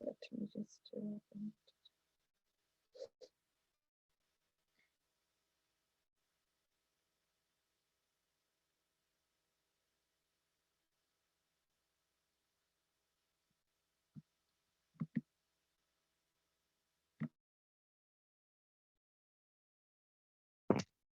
Let me just,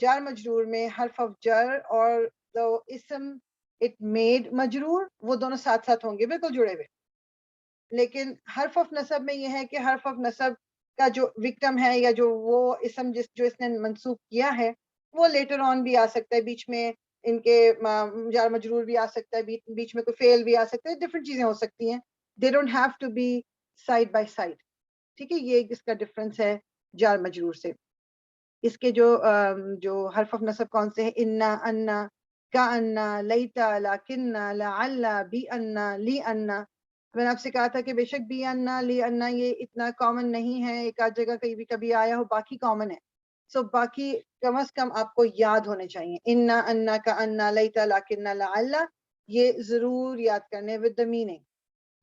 جار مجرور میں حرف آف جر اور اسم اٹ میڈ مجرور وہ دونوں ساتھ ساتھ ہوں گے بالکل جڑے ہوئے. لیکن حرف آف نصب میں یہ ہے کہ حرف آف نصب کا جو وکٹم ہے یا جو وہ اسم جو اس نے منسوب کیا ہے وہ لیٹر آن بھی آ سکتا ہے, بیچ میں ان کے جار مجرور بھی آ سکتا ہے, بیچ میں کوئی فعل بھی آ سکتا ہے, ڈفرینٹ چیزیں ہو سکتی ہیں. They don't have to be side by side. ٹھیک ہے, یہ اس کا ڈفرینس ہے جار مجرور سے. اس کے جو حرف آف نصب کون سے ہیں, انا, انا, کا انا, لیتا, لاکننا, لعلا, بی انا, لی انا. میں نے آپ سے کہا تھا کہ بے شک بی انا, لی انا یہ اتنا کامن نہیں ہے, ایک آدھ جگہ کہیں بھی کبھی آیا ہو, باقی کامن ہے. سو باقی کم از کم آپ کو یاد ہونے چاہیے. انا, انا, کا انا, لیتا, لاکننا, لعلا, یہ ضرور یاد کرنے ود دا میننگ.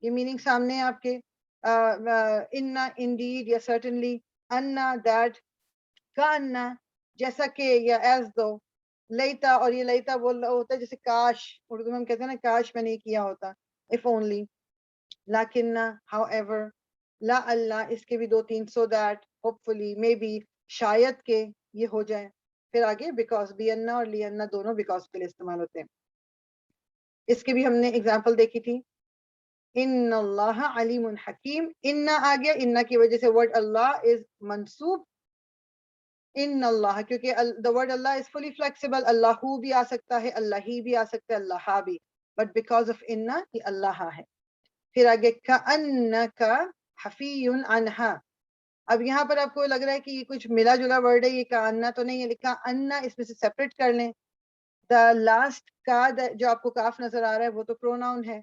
یہ میننگ سامنے ہے آپ کے. انا, انڈیڈ یا سرٹنلی, انا, دیٹ, کا انا, جیسا کہ یا ایز دو, لیتا, اور یہ لیتا وہ ہوتا ہے جیسے کاش, اردو میں ہم کہتے ہیں نا کاش میں نے کیا ہوتا, if only. لاکننا, however. لا اللہ, اس کے بھی 2-3, so that, hopefully, maybe, شاید کہ یہ ہو جائے. پھر آگے because, بی انا اور لی انا دونوں because کے لیے استعمال ہوتے ہیں. اس کے بھی ہم نے اگزامپل دیکھی تھی. ان اللہ علیم حکیم, انا آ گیا, انا کی وجہ سے ورڈ اللہ از منصوب. ان اللہ, کیونکہ the word Allah is fully flexible, اللہ بھی آ سکتا ہے, اللہ ہی بھی آ سکتا ہے, اللہ بھی, but because of اننا یہ اللہ ہے. پھر آگے کأنک حفی عنہا. اب یہاں پر آپ کو لگ رہا ہے کہ یہ کچھ ملا جلا ورڈ ہے, یہ کأنہ تو نہیں ہے, لکھا انا, اس میں سے سیپریٹ کر لیں. دا لاسٹ کا جو آپ کو کاف نظر آ رہا ہے وہ تو پروناؤن ہے.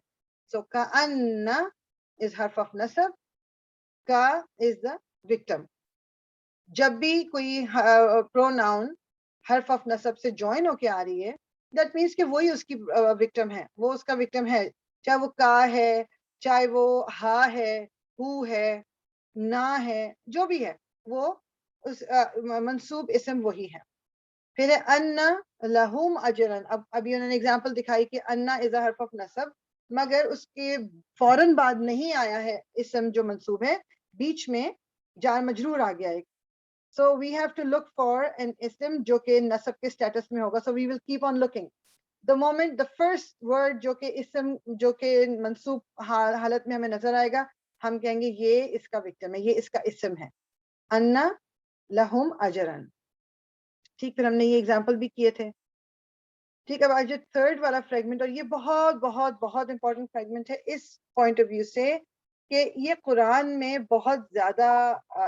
سو کأنہ از حرف آف نصب, کا از دا وکٹم. جب بھی کوئی پروناؤن حرف آف نصب سے جوائن ہو کے آ رہی ہے, دیٹ مینس کہ وہی اس کی وکٹم ہے, وہ اس کا وکٹم ہے, چاہے وہ کا ہے, چاہے وہ ہا ہے, ہو ہے, نا ہے, جو بھی ہے وہ اس منصوب اسم وہی ہے. پھر ہے انا لہم اجرن. ابھی انہوں نے اگزامپل دکھائی کہ انا از اے حرف آف نصب, مگر اس کے فوراً بعد نہیں آیا ہے اسم جو منصوب ہے, بیچ میں جار مجرور آ گیا ایک. So we have to look for an ism جو کہ نصب کے اسٹیٹس میں ہوگا. So we will keep on looking. The moment the first word جو کہ اسم جو کہ منصوب حالت میں ہمیں نظر آئے گا, ہم کہیں گے یہ اس کا وکٹم ہے, یہ اس کا اسم ہے. انا لہم اجرن. ٹھیک, پھر ہم نے یہ ایگزامپل بھی کیے تھے. ٹھیک, اب آج جو تھرڈ والا فریگمنٹ, اور یہ بہت بہت بہت امپورٹنٹ فریگمنٹ ہے اس پوائنٹ آف ویو سے کہ یہ قرآن میں بہت زیادہ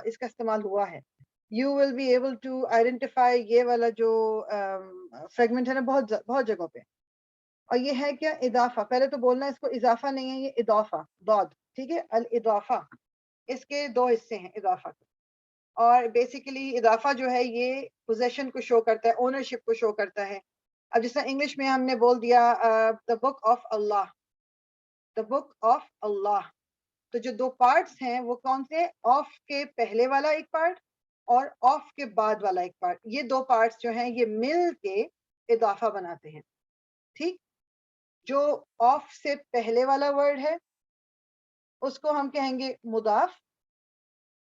اس کا استعمال ہوا ہے. You will be able to identify یہ والا جو فریگمنٹ ہے نا بہت جگہوں پہ. اور یہ ہے کیا, اضافہ. پہلے تو بولنا اس کو اضافہ نہیں ہے, یہ اضافہ, ضاد. ٹھیک ہے, الاضافہ. اس کے 2 حصے ہیں اضافہ کے. اور بیسیکلی اضافہ جو ہے یہ پوزیشن کو شو کرتا ہے, اونرشپ کو شو کرتا ہے. اب جس طرح انگلش میں ہم نے بول دیا the book of Allah, the book of Allah. تو جو 2 پارٹس ہیں وہ کون سے, آف کے پہلے والا ایک پارٹ اور آف کے بعد والا ایک پارٹ, یہ 2 پارٹس جو ہیں یہ مل کے اضافہ بناتے ہیں. ٹھیک, جو آف سے پہلے والا ورڈ ہے اس کو ہم کہیں گے مضاف,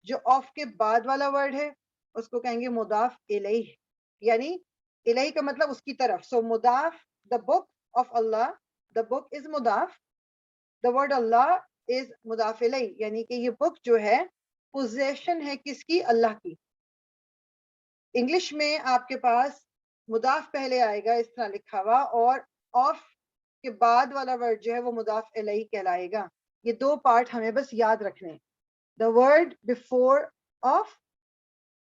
جو آف کے بعد والا ورڈ ہے اس کو کہیں گے مضاف الیہ, یعنی الیہ کا مطلب اس کی طرف. سو مضاف, the book of Allah, the book is مضاف, the word Allah is مضاف الیہ, یعنی کہ یہ بک جو ہے پوزیشن ہے کس کی, اللہ کی. انگلش میں آپ کے پاس مضاف پہلے آئے گا اس طرح لکھا ہوا, اور آف کے بعد والا ورڈ جو ہے وہ مضاف الیہ کہلائے گا. یہ 2 پارٹ ہمیں بس یاد رکھنے, the word before off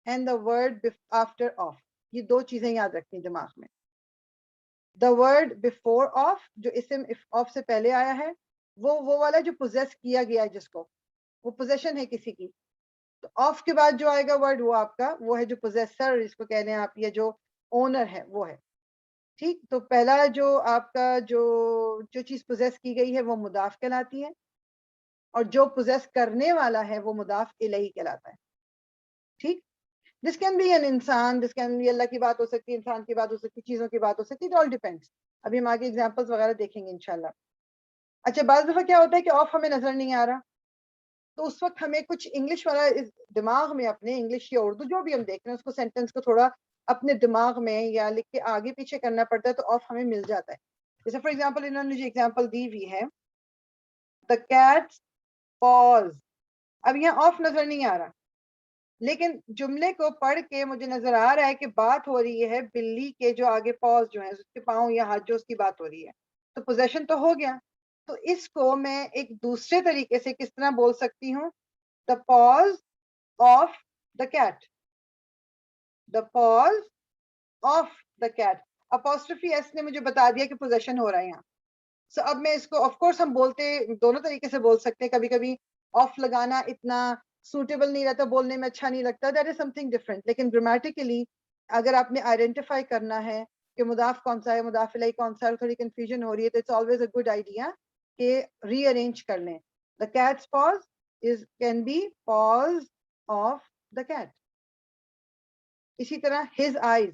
and the word after off. یہ 2 چیزیں یاد رکھنی دماغ میں. the word before off جو اسم off سے پہلے آیا ہے وہ والا جو possess کیا گیا ہے, جس کو وہ possession ہے کسی کی. تو آف کے بعد جو آئے گا ورڈ وہ آپ کا وہ ہے جو possessor جس کو کہہ لیں آپ, یا جو اونر ہے وہ ہے. ٹھیک, تو پہلا جو آپ کا جو چیز possess کی گئی ہے وہ مضاف کہلاتی ہے, اور جو possess کرنے والا ہے وہ مضاف الیہ کہلاتا ہے. ٹھیک, دس کین بی این انسان, دس کین بی اللہ کی بات ہو سکتی ہے, انسان کی بات ہو سکتی ہے, چیزوں کی بات ہو سکتی ہے, اٹ آل ڈیپینڈس. ابھی ہم آگے ایگزامپلس وغیرہ دیکھیں گے انشاءاللہ. اچھا, بعض دفعہ کیا ہوتا ہے کہ آف ہمیں نظر نہیں آ رہا, تو اس وقت ہمیں کچھ انگلش والا دماغ میں اپنے, انگلش یا اردو جو بھی ہم دیکھ رہے ہیں, اس کو سینٹینس کو تھوڑا اپنے دماغ میں یا لکھ کے آگے پیچھے کرنا پڑتا ہے تو آف ہمیں مل جاتا ہے. جیسے فار ایگزامپل انہوں نے جو ایگزامپل دی ہوئی ہے the cats paws, اب یہاں آف نظر نہیں آ رہا لیکن جملے کو پڑھ کے مجھے نظر آ رہا ہے کہ بات ہو رہی ہے بلی کے جو آگے پاؤز جو ہیں اس کے پاؤں یا ہاتھ جو اس کی بات ہو رہی ہے تو پوزیشن تو ہو گیا. تو اس کو میں ایک دوسرے طریقے سے کس طرح بول سکتی ہوں the paws of the cat, the paws of the cat, apostrophe s نے مجھے بتا دیا کہ پوزیشن ہو رہا ہے یہاں. سو اب میں اس کو آف کورس ہم بولتے دونوں طریقے سے بول سکتے ہیں, کبھی کبھی آف لگانا اتنا سوٹیبل نہیں رہتا, بولنے میں اچھا نہیں لگتا, that is some thing different. لیکن گرامیٹیکلی اگر آپ نے آئیڈینٹیفائی کرنا ہے کہ مضاف کون سا ہے مضاف الیہ کون سا ہے, تھوڑی کنفیوژن ہو رہی ہے تو it's always a good idea کہ ری ارینج کر لیں. The cat's paws is can be paws of the cat. اسی طرح ہز آئیز,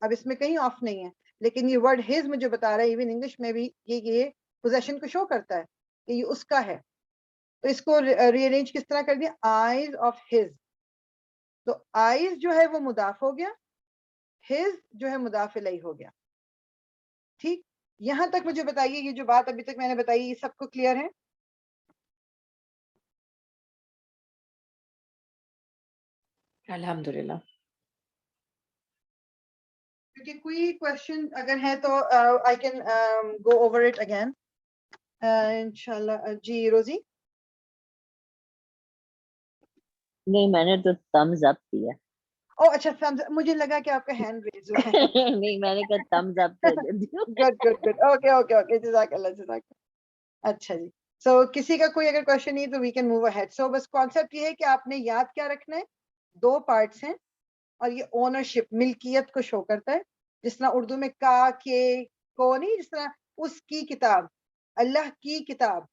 اب اس میں کہیں آف نہیں ہے لیکن یہ ورڈ ہز مجھے بتا رہا ہے ایون انگلش میں بھی یہ پوزیشن کو شو کرتا ہے کہ یہ اس کا ہے. تو اس کو ری ارینج کس طرح کر دیا, آئیز آف ہز. تو آئیز جو ہے وہ مضاف ہو گیا, ہز جو ہے مضاف الیہ ہو گیا. ٹھیک, یہاں تک مجھے بتائیے یہ جو بات ابھی تک میں نے بتائی یہ سب کو کلیئر ہے؟ الحمدللہ. کیونکہ کوئی کوشچن اگر ہے تو I can go over it again انشاءاللہ. جی روزی. نہیں میں نے تو thumbs up کیا. او اچھا, مجھے لگا کہ آپ کا ہینڈ ریز ہوا ہے. نہیں میں نے کہا thumbs up کر دیتی ہوں. Good good good, okay okay okay, جزاک اللہ جزاک اللہ. اچھا جی, سو کسی کا کوئی اگر کوشچن نہیں تو وی کین موو اہیڈ. سو بس کانسیپٹ یہ ہے کہ آپ نے یاد کیا رکھنا ہے, دو پارٹس ہیں اور یہ اونرشپ ملکیت کو شو کرتا ہے. جس طرح اردو میں کا کے کو نہیں, جس طرح اس کی کتاب, اللہ کی کتاب.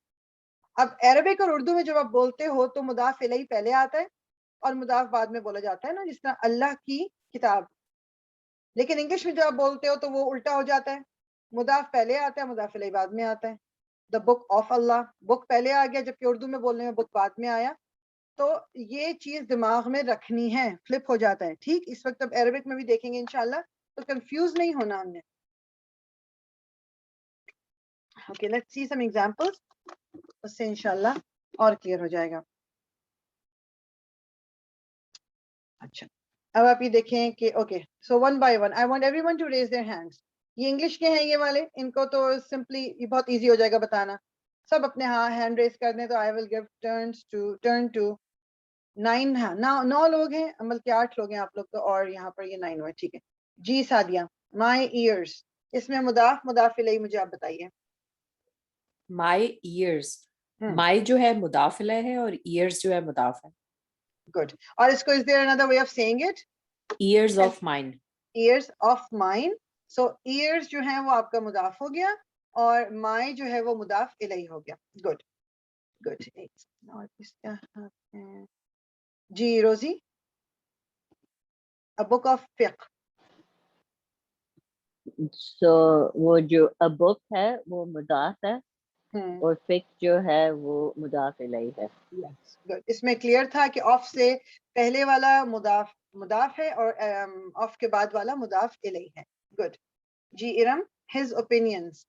اب عربک اور اردو میں جب آپ بولتے ہو تو مضاف الیہ پہلے آتا ہے اور مضاف بعد میں بولا جاتا ہے نا, جس طرح اللہ کی کتاب. لیکن انگلش میں جب آپ بولتے ہو تو وہ الٹا ہو جاتا ہے, مضاف پہلے آتا ہے مضاف الیہ بعد میں آتا ہے. دا بک آف اللہ, بک پہلے آ گیا جبکہ اردو میں بولنے میں بک بعد میں آیا. تو یہ چیز دماغ میں رکھنی ہے, فلپ ہو جاتا ہے. ٹھیک, اس وقت اب عربک میں بھی دیکھیں گے انشاءاللہ, تو کنفیوز نہیں ہونا ہم نے. Okay, let's see some examples, اس سے انشاءاللہ اور کلیئر ہو جائے گا. اچھا, اب آپ یہ دیکھیں کہ okay, so one by one I want everyone to raise their hands. یہ انگلش کے ہیں یہ والے, ان کو تو سمپلی یہ بہت ایزی ہو جائے گا بتانا. سب اپنے ہاں ہینڈ ریز کر دیں تو آئی ول گیو ٹرن ٹو 9. ہاں 9 لوگ ہیں, عمل کے 8 لوگ ہیں آپ لوگ تو, اور یہاں پر یہ 9 ہوئے. ٹھیک ہے جی. سعدیہ, مائی ایئرس, اس میں مضاف الیہ مجھے آپ بتائیے. مائی ایئرس, مائی جو ہے مضاف الیہ ہے اور ایئرس جو ہے مضاف ہے. گڈ. اور اس کو is there another way of saying it? Years of mine. Years of mine. So years جو ہیں وہ آپ کا مضاف ہو گیا اور مائی جو ہے وہ مضاف الیہ ہو گیا. Good good. اور کس کا جی روزی. A book of fiqh. سو وہ جو a book ہے وہ مضاف ہے اور فقہ جو ہے وہ مضاف الیہ ہے. اس میں کلیئر تھا کہ آف سے پہلے والا مضاف ہے اور آف کے بعد والا مضاف الیہ ہے. گڈ. جی Iram, his opinions.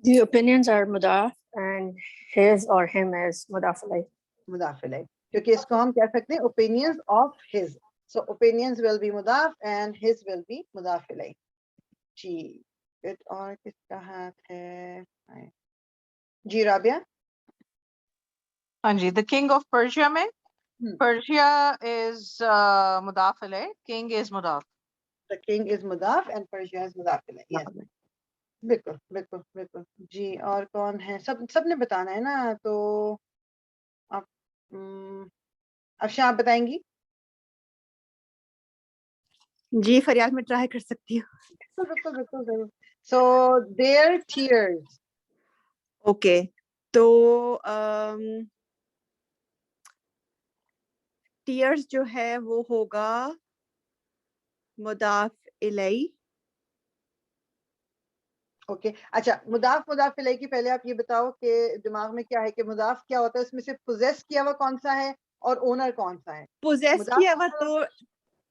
The opinions are mudaf and his or him is mudaf alayh. مضاف الیہ, کیونکہ اس کو ہم کہہ سکتے ہیں opinions of his. So opinions will be مضاف and his will be مضاف الیہ. جی good. اور کس کا ہاتھ ہے جی رابعہ. ہاں جی, the king of Persia میں Persia is مضاف الیہ, king is مضاف. The king is مضاف and Persia is مضاف الیہ. Yes. بالکل بالکل بالکل. جی اور کون ہے, سب نے بتانا ہے نا, تو آپ افشاں آپ بتائیں گی. جی فریال میں ٹرائی کر سکتی ہوں. بالکل بالکل ضرور. So their tears. اوکے, تو ٹیئرز جو ہے وہ ہوگا مضاف الیہ. اوکے اچھا, مضاف الیہ کی پہلے آپ یہ بتاؤ کہ دماغ میں کیا ہے کہ مضاف کیا ہوتا ہے, اس میں سے پوزیس کیا ہوا کون سا ہے اور اونر کون سا ہے. پوزیس کیا ہوا تو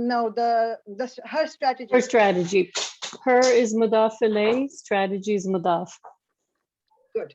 No, her strategy. her strategy, her is mudaf ilayh, strategy is mudaf. Good,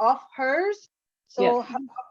of hers, so Yeah. off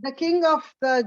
The king of the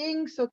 king, so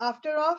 after off,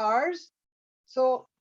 ours, so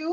2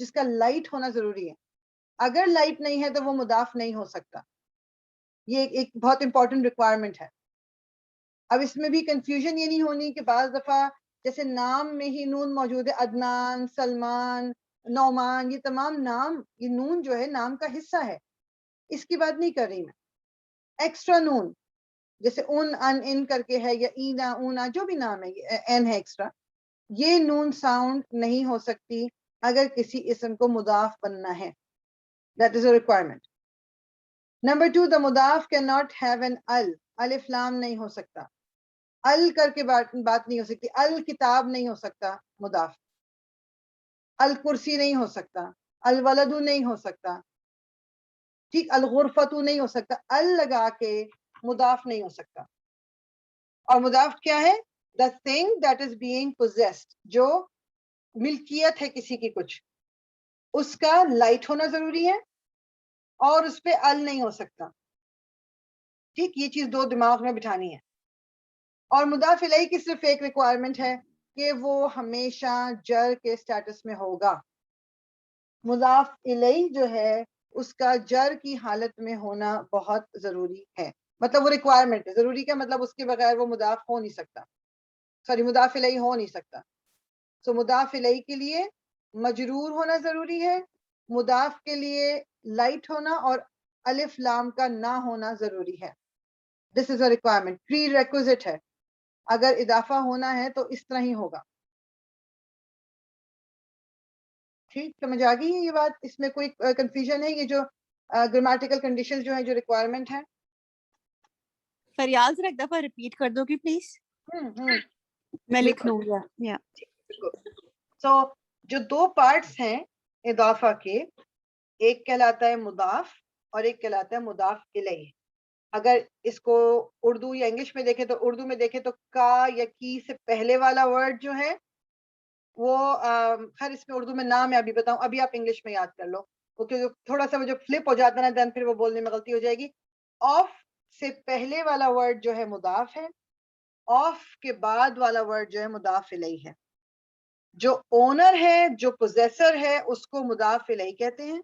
جس کا لائٹ ہونا ضروری ہے. اگر لائٹ نہیں ہے تو وہ مضاف نہیں ہو سکتا. یہ ایک بہت امپورٹنٹ ریکوائرمنٹ ہے. اب اس میں بھی کنفیوژن یہ نہیں ہونی کہ بعض دفعہ جیسے نام میں ہی نون موجود ہے, عدنان, سلمان, نعمان, یہ تمام نام, یہ نون جو ہے نام کا حصہ ہے, اس کی بات نہیں کر رہی میں. ایکسٹرا نون جیسے ان کر کے ہے, یا اینا اونا جو بھی نام ہے, این ہے ایکسٹرا, یہ نون ساؤنڈ نہیں ہو سکتی اگر کسی اسم کو مضاف بننا ہے. That is a requirement. Number 2, the مضاف کین ناٹ ہیو این الف لام نہیں ہو سکتا. کر کے بات نہیں ہو سکتی. الکتاب نہیں ہو سکتا مضاف. الکرسی نہیں ہو سکتا. الولد نہیں ہو سکتا. ٹھیک, الغرفت نہیں ہو سکتا. لگا کے مضاف نہیں ہو سکتا. اور مضاف کیا ہے؟ the thing that is being possessed, جو ملکیت ہے کسی کی کچھ, اس کا لائٹ ہونا ضروری ہے اور اس پہ نہیں ہو سکتا. ٹھیک, یہ چیز دو دماغ میں بٹھانی ہے. اور مضاف الیہ کی صرف ایک ریکوائرمنٹ ہے کہ وہ ہمیشہ جر کے سٹیٹس میں ہوگا. مضاف الیہ جو ہے اس کا جر کی حالت میں ہونا بہت ضروری ہے. مطلب وہ ریکوائرمنٹ ہے. ضروری کا مطلب اس کے بغیر وہ مضاف ہو نہیں سکتا, مضاف الیہ ہو نہیں سکتا. سو مضاف الیہ کے لیے مجرور ہونا ضروری ہے, مضاف کے لیے لائٹ ہونا اور الف لام کا نہ ہونا ضروری ہے. دس از اے ریکوائرمنٹ, پری ریکوزٹ ہے. اگر اضافہ ہونا ہے تو اس طرح ہی ہوگا. ٹھیک, سمجھ آ گئی ہے یہ بات؟ اس میں کوئی کنفیوژن ہے؟ یہ جو گرامیٹیکل کنڈیشن جو ہیں, جو ریکوائرمنٹ ہے. فریال ذرا ایک دفعہ ریپیٹ کر دو گی پلیز, میں لکھ لوں گی. سو جو دو پارٹس ہیں اضافہ کے, ایک کہلاتا ہے مضاف اور ایک کہلاتا ہے مضاف الیہ. اگر اس کو اردو یا انگلش میں دیکھیں تو, اردو میں دیکھیں تو کا یا کی سے پہلے والا ورڈ جو ہے وہ خیر اس میں اردو میں نام میں ابھی بتاؤں, ابھی آپ انگلش میں یاد کر لو, کیونکہ تھوڑا سا وہ جو فلپ ہو جاتا ہے نا دین پھر وہ بولنے میں غلطی ہو جائے گی. آف سے پہلے والا ورڈ جو ہے مضاف ہے, آف کے بعد والا ورڈ جو ہے مضاف الیہ ہے. جو اونر ہے, جو پوزیسر ہے, اس کو مضاف الیہ کہتے ہیں.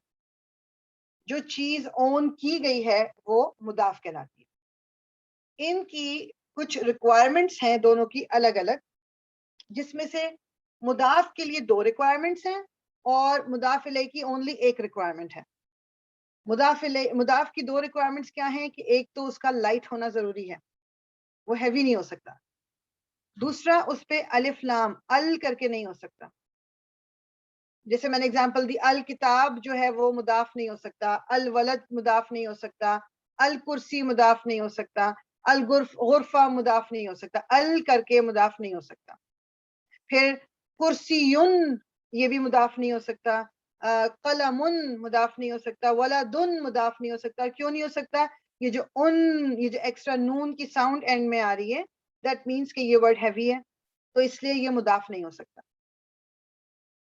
جو چیز اون کی گئی ہے وہ مضاف کہلاتی ہے. ان کی کچھ ریکوائرمنٹس ہیں دونوں کی الگ الگ, جس میں سے مضاف کے لیے 2 ریکوائرمنٹس ہیں اور مضاف الیہ کی اونلی ایک ریکوائرمنٹ ہے. مضاف کی 2 ریکوائرمنٹس کیا ہیں کہ ایک تو اس کا لائٹ ہونا ضروری ہے, وہ ہیوی نہیں ہو سکتا. دوسرا اس پہ الف لام کر کے نہیں ہو سکتا. جیسے میں نے اگزامپل دی, الکتاب جو ہے وہ مضاف نہیں ہو سکتا, الولد مضاف نہیں ہو سکتا, الکرسی مضاف نہیں ہو سکتا, غرفہ مضاف نہیں ہو سکتا, کر کے مضاف نہیں ہو سکتا. پھر کرسیون یہ بھی مضاف نہیں ہو سکتا, قلم مضاف نہیں ہو سکتا, ولدن مضاف نہیں ہو سکتا. کیوں نہیں ہو سکتا؟ یہ جو ایکسٹرا نون کی ساؤنڈ اینڈ میں آ رہی ہے, دیٹ مینس کہ یہ ورڈ ہیوی ہے, تو اس لیے یہ مضاف نہیں ہو سکتا.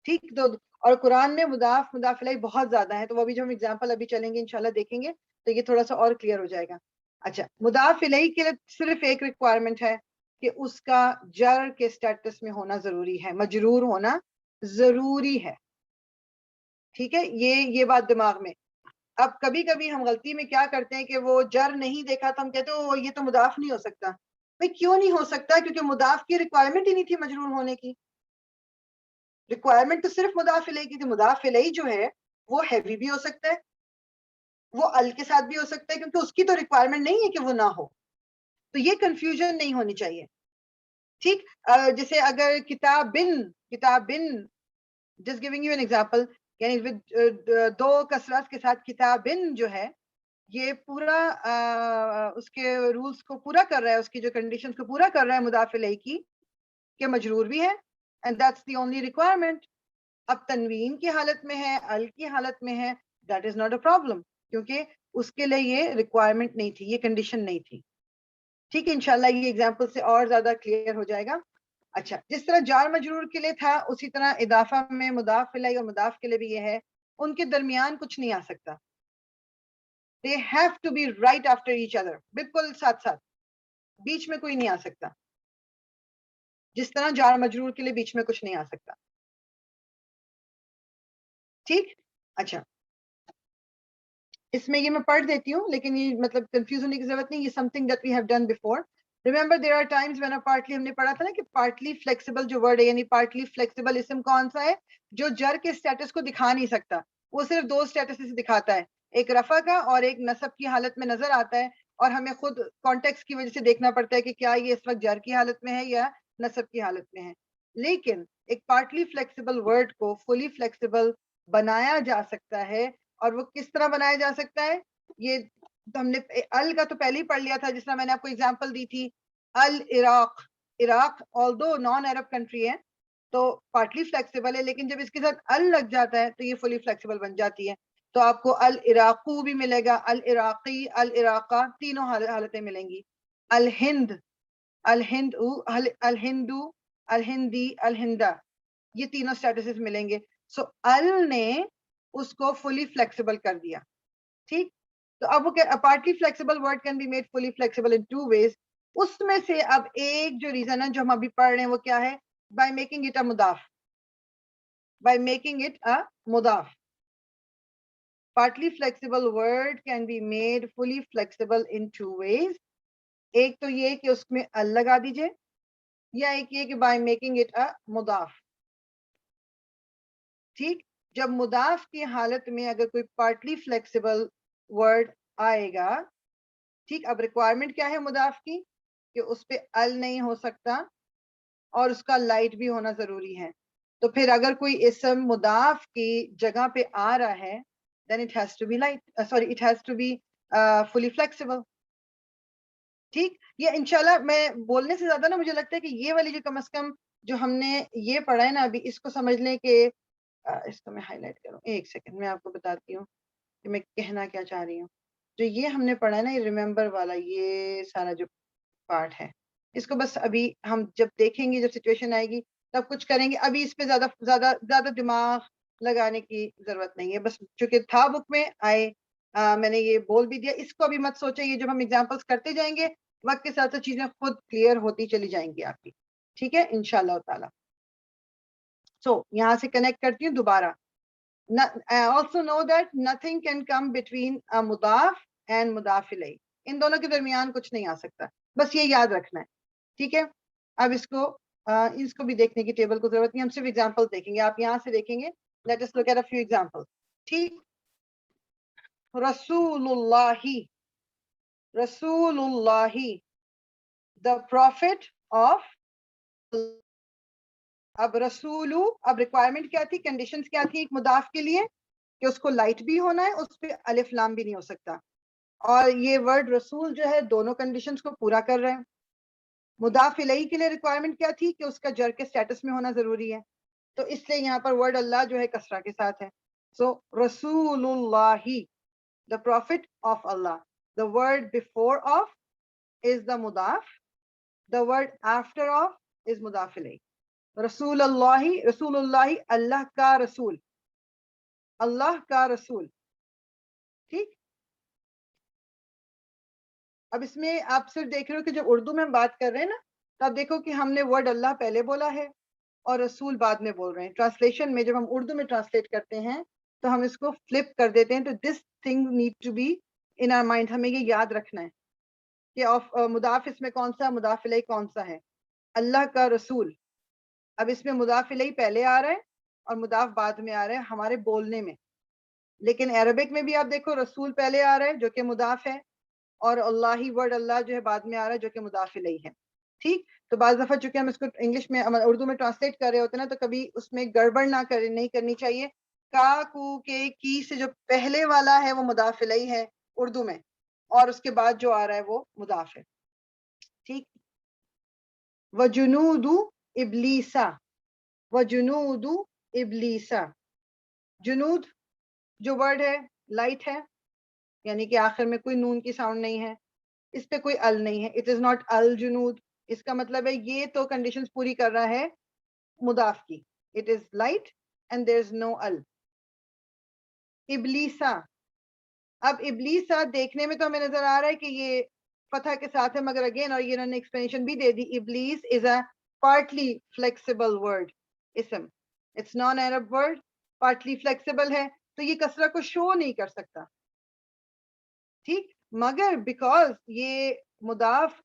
ٹھیک, تو اور قرآن میں مضاف الیہ بہت زیادہ ہے, تو وہ بھی جو ہم اگزامپل ابھی چلیں گے انشاءاللہ دیکھیں گے تو یہ تھوڑا سا اور کلیئر ہو جائے گا. اچھا, مضاف الیہ کے لیے صرف ایک ریکوائرمنٹ ہے کہ اس کا جر کے سٹیٹس میں ہونا ضروری ہے, مجرور ہونا ضروری ہے. ٹھیک ہے, یہ بات دماغ میں. اب کبھی کبھی ہم غلطی میں کیا کرتے ہیں کہ وہ جر نہیں دیکھا تو ہم کہتے ہیں یہ تو مضاف نہیں ہو سکتا. بھائی کیوں نہیں ہو سکتا؟ کیونکہ مضاف کی ریکوائرمنٹ ہی نہیں تھی مجرور ہونے کی. ریکوائرمنٹ تو صرف مضاف الیہ کی تھی. مضاف الیہ جو ہے وہ ہیوی بھی ہو سکتا ہے, وہ کے ساتھ بھی ہو سکتا ہے, کیونکہ اس کی تو ریکوائرمنٹ نہیں ہے کہ وہ نہ ہو. تو یہ کنفیوژن نہیں ہونی چاہیے. ٹھیک, جیسے اگر کتابن just giving you an example, یعنی 2 کسرات کے ساتھ کتابن جو ہے یہ پورا اس کے رولز کو پورا کر رہا ہے, اس کی جو کنڈیشنز کو پورا کر رہا ہے مضاف الیہ کی, کہ مجرور بھی ہے, and that's the only requirement. اب تنوین کی حالت میں ہے, کی حالت میں ہے, that is not a problem, کیونکہ اس کے لیے یہ ریکوائرمنٹ نہیں تھی, یہ کنڈیشن نہیں تھی. ٹھیک ہے, انشاءاللہ یہ ایگزامپل سے اور زیادہ کلیئر ہو جائے گا. اچھا, جس طرح جار مجرور کے لیے تھا اسی طرح اضافہ میں مضاف الیہ اور مضاف کے لیے بھی یہ ہے, ان کے درمیان کچھ نہیں آ سکتا. they have to be right after each other, بالکل ساتھ ساتھ, بیچ میں کوئی نہیں آ سکتا. جس طرح جار مجرور کے لیے بیچ میں کچھ نہیں آ سکتا. ٹھیک. اچھا اس میں یہ میں پڑھ دیتی ہوں لیکن یہ مطلب کنفیوز ہونے کی ضرورت نہیں, یہ something that we have done before. Remember there are times when partly, ہم نے پڑھا تھا نا کہ پارٹلی فلیکسیبل جو ورڈ ہے یعنی پارٹلی فلیکسیبل اسم کون سا ہے, جو جر کے اسٹیٹس کو دکھا نہیں سکتا, وہ صرف دو اسٹیٹس سے دکھاتا ہے, ایک رفع کا اور ایک نصب کی حالت میں نظر آتا ہے, اور ہمیں خود کانٹیکس کی وجہ سے دیکھنا پڑتا ہے کہ کیا یہ اس وقت جر کی حالت میں ہے یا نصب کی حالت میں ہے. لیکن ایک پارٹلی فلیکسیبل ورڈ کو فلی فلیکسیبل بنایا جا سکتا ہے, اور وہ کس طرح بنایا جا سکتا ہے, یہ تو ہم نے ال کا تو پہلے ہی پڑھ لیا تھا, جس طرح میں نے آپ کو اگزامپل دی تھی العراق. عراق آلدو نان عرب کنٹری ہے تو پارٹلی فلیکسیبل ہے, لیکن جب اس کے ساتھ ال لگ جاتا ہے تو یہ فلی فلیکسیبل بن جاتی ہے. تو آپ کو العراقو بھی ملے گا, العراقی, العراقہ, تینوں حالتیں ملیں گی. الہند, الہند, الہندو, الہندی, الہندا, یہ تینوں اسٹیٹسز ملیں گے. سو ال نے اس کو فلی فلیکسیبل کر دیا. ٹھیک, تو اب وہ partly flexible word can be made fully flexible in two ways. اس میں سے اب ایک جو ریزن ہے جو ہم ابھی پڑھ رہے ہیں وہ کیا ہے, بائی میکنگ اٹ اے مضاف, بائی میکنگ اٹ اے مضاف. Partly flexible word can be made fully flexible in two ways. ایک تو یہ کہ اس میں ال لگا دیجئے, یا ایک یہ کہ بائی میکنگ اٹ اے مضاف. ٹھیک, جب مضاف کی حالت میں اگر کوئی پارٹلی فلیکسیبل ورڈ آئے گا, ٹھیک, اب ریکوائرمنٹ کیا ہے مضاف کی, کہ اس پہ ال نہیں ہو سکتا اور اس کا لائٹ بھی ہونا ضروری ہے. تو پھر اگر کوئی اسم مضاف کی جگہ پہ آ رہا ہے then it has to be light, sorry, it has to be fully flexible. ٹھیک, یہ انشاءاللہ میں بولنے سے زیادہ نا مجھے لگتا ہے کہ یہ والی جو کم از کم جو ہم نے یہ پڑھا ہے نا ابھی, اس کو سمجھ لیں کہ اس کو میں ہائی لائٹ کروں, ایک سیکنڈ میں آپ کو بتاتی ہوں کہ میں کہنا کیا چاہ رہی ہوں. جو یہ ہم نے پڑھا ہے نا یہ ریممبر والا یہ سارا جو پارٹ ہے, اس کو بس ابھی ہم جب دیکھیں گے, جب سچویشن آئے گی تب کچھ کریں گے. ابھی اس پہ زیادہ دماغ لگانے کی ضرورت نہیں ہے, بس چونکہ تھا بک میں آئے میں نے یہ بول بھی دیا. اس کو ابھی مت سوچیں, یہ جب ہم ایگزامپلس کرتے جائیں گے وقت کے ساتھ چیزیں خود کلیئر ہوتی چلی جائیں گی آپ کی. ٹھیک ہے انشاءاللہ تعالی. سو یہاں سے کنیکٹ کرتی ہوں دوبارہ. also know that nothing can come between a مضاف and مضاف الیہ, ان دونوں کے درمیان کچھ نہیں آ سکتا, بس یہ یاد رکھنا ہے. ٹھیک ہے, اب اس کو بھی دیکھنے کی ٹیبل کو ضرورت نہیں, ہم صرف ایگزامپل دیکھیں گے. آپ یہاں سے دیکھیں گے, let us look at a few examples. ٹھیک, رسول اللہ, رسول اللہ, the prophet of. اب رسولو, اب ریکوائرمنٹ کیا تھی, کنڈیشنز کیا تھی ایک مضاف کے لیے, کہ اس کو لائٹ بھی ہونا ہے, اس پہ الف لام بھی نہیں ہو سکتا, اور یہ ورڈ رسول جو ہے دونوں کنڈیشنز کو پورا کر رہے ہیں. مضاف الیہ کے لیے ریکوائرمنٹ کیا تھی, کہ اس کا جر کے سٹیٹس میں ہونا ضروری ہے, تو اس لیے یہاں پر ورڈ اللہ جو ہے کسرہ کے ساتھ ہے. سو رسول اللہ, the prophet of Allah, the word before of is the mudaf, the word after of is mudaf ilayh. رسول اللہ, رسول اللہ, اللہ کا رسول, اللہ کا رسول. ٹھیک, اب اس میں آپ صرف دیکھ رہے ہو کہ جب اردو میں ہم بات کر رہے ہیں نا, تو آپ دیکھو کہ ہم نے ورڈ اللہ پہلے بولا ہے اور رسول بعد میں بول رہے ہیں. ٹرانسلیشن میں جب ہم اردو میں ٹرانسلیٹ کرتے ہیں تو ہم اس کو فلپ کر دیتے ہیں. تو this thing need to be in our mind, ہمیں یہ یاد رکھنا ہے کہ مضاف اس میں کون سا, مضاف الیہ کون سا ہے. اللہ کا رسول, اب اس میں مضاف الیہ پہلے آ رہا ہے اور مضاف بعد میں آ رہا ہے ہمارے بولنے میں, لیکن عربک میں بھی آپ دیکھو رسول پہلے آ رہا ہے جو کہ مضاف ہے, اور اللہ ہی ورڈ اللہ جو ہے بعد میں آ رہا ہے جو کہ مضاف الیہ ہے. ٹھیک, تو بعض دفعہ چونکہ ہم اس کو انگلش میں اردو میں ٹرانسلیٹ کر رہے ہوتے ہیں نا, تو کبھی اس میں گڑبڑ نہیں کرنی چاہیے. کا, کو, کے, کی سے جو پہلے والا ہے وہ مضاف الیہ ہے اردو میں, اور اس کے بعد جو آ رہا ہے وہ مضاف ہے. ٹھیک, وجنود ابلیسا, وجنود ابلیسا, جنود جو ورڈ ہے لائٹ ہے, یعنی کہ آخر میں کوئی نون کی ساؤنڈ نہیں ہے, اس پہ کوئی ال نہیں ہے, اٹ از ناٹ الجنود. اس کا مطلب ہے یہ تو کنڈیشنز پوری کر رہا ہے مضاف کی, it is light and there is no ال. ابلیسا, اب ابلیسا دیکھنے میں تو ہمیں نظر آ رہا ہے کہ یہ فتح کے ساتھ ہے, مگر اگین, اور یہ انہوں نے ایکسپلینیشن بھی دے دی, ابلیس از اے partly flexible word, اسم, it's non-Arab word, partly flexible ہے تو یہ کسرہ کو شو نہیں کر سکتا. ٹھیک, مگر بیکاز یہ مضاف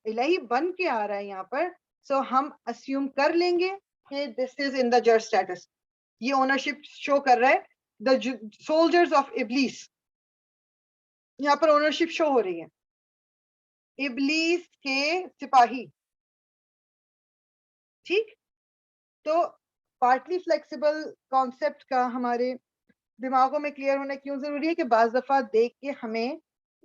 الہی بن کے آ رہا ہے یہاں پر, سو ہم اسیوم کر لیں گے کہ دس از ان دا جر اسٹیٹس. یہ اونرشپ شو کر رہا ہے دا سولجرز آف ابلیس, یہاں پر اونرشپ شو ہو رہی ہے ابلیس کے سپاہی. ٹھیک, تو پارٹلی فلیکسیبل کانسیپٹ کا ہمارے دماغوں میں کلیئر ہونا کیوں ضروری ہے کہ بعض دفعہ دیکھ کے ہمیں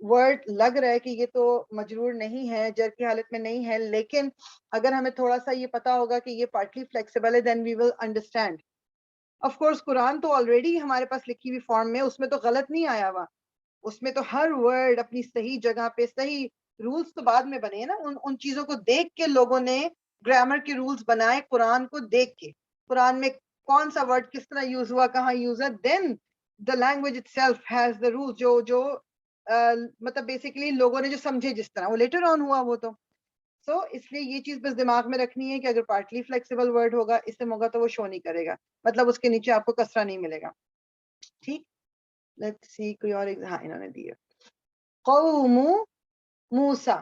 ورڈ لگ رہا ہے کہ یہ تو مجرور نہیں ہے, جر کی حالت میں نہیں ہے, لیکن اگر ہمیں تھوڑا سا یہ پتا ہوگا کہ یہ پارٹلی فلیکسیبل ہے دین وی ول انڈرسٹینڈ. آف کورس قرآن تو آلریڈی ہمارے پاس لکھی ہوئی فارم میں, اس میں تو غلط نہیں آیا ہوا, اس میں تو ہر ورڈ اپنی صحیح جگہ پہ, صحیح رولز تو بعد میں بنے ہیں نا, ان چیزوں کو دیکھ کے لوگوں نے گرامر کے رولز بنائے قرآن کو دیکھ کے, قرآن میں کون سا ورڈ کس طرح یوز ہوا, کہاں یوز ہے, دین the language itself has the rules جو مطلب بیسیکلی لوگوں نے جو سمجھے جس طرح, وہ لیٹر آن ہوا وہ تو. سو اس لیے یہ چیز بس دماغ میں رکھنی ہے کہ اگر پارٹلی فلیکسیبل ورڈ ہوگا, اسم ہوگا, تو وہ شو نہیں کرے گا, مطلب اس کے نیچے آپ کو کسرہ نہیں ملے گا. ٹھیک, لیٹس سی کوئی اور ہاں انہوں نے دی ہے قوم موسیٰ.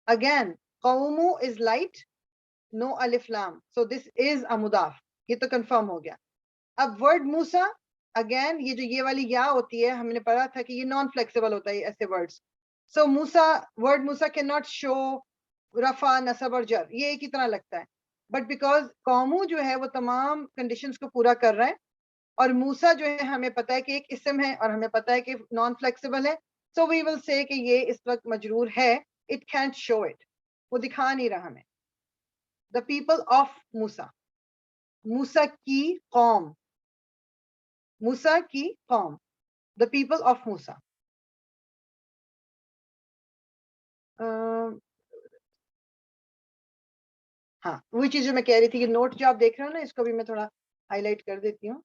اگین قوم از لائٹ, نو الف لام, سو دس از ا مضاف, یہ تو کنفرم ہو گیا. اب ورڈ موسیٰ اگین یہ والی یا ہوتی ہے, ہم نے پڑھا تھا کہ یہ نان فلیکسیبل ہوتا ہے ایسے words. So Musa, word Musa can not show رفع, نصب اور جر, یہ ایک ہی طرح لگتا ہے, بٹ بیکاز قومو جو ہے وہ تمام کنڈیشنز کو پورا کر رہا ہے, اور موسیٰ جو ہے ہمیں پتا ہے کہ ایک اسم ہے اور ہمیں پتا ہے کہ نان فلیکسیبل ہے, سو وی ول سے کہ یہ اس وقت مجرور ہے, اٹ کینٹ شو اٹ, وہ دکھا نہیں رہا ہمیں. دا پیپل آف موسیٰ, موسیٰ کی قوم, موسیٰ کی قوم, the people of موسیٰ. ہاں وہی چیز جو میں کہہ رہی تھی کہ نوٹ جو آپ دیکھ رہے ہو نا, اس کو بھی میں تھوڑا ہائی لائٹ کر دیتی ہوں.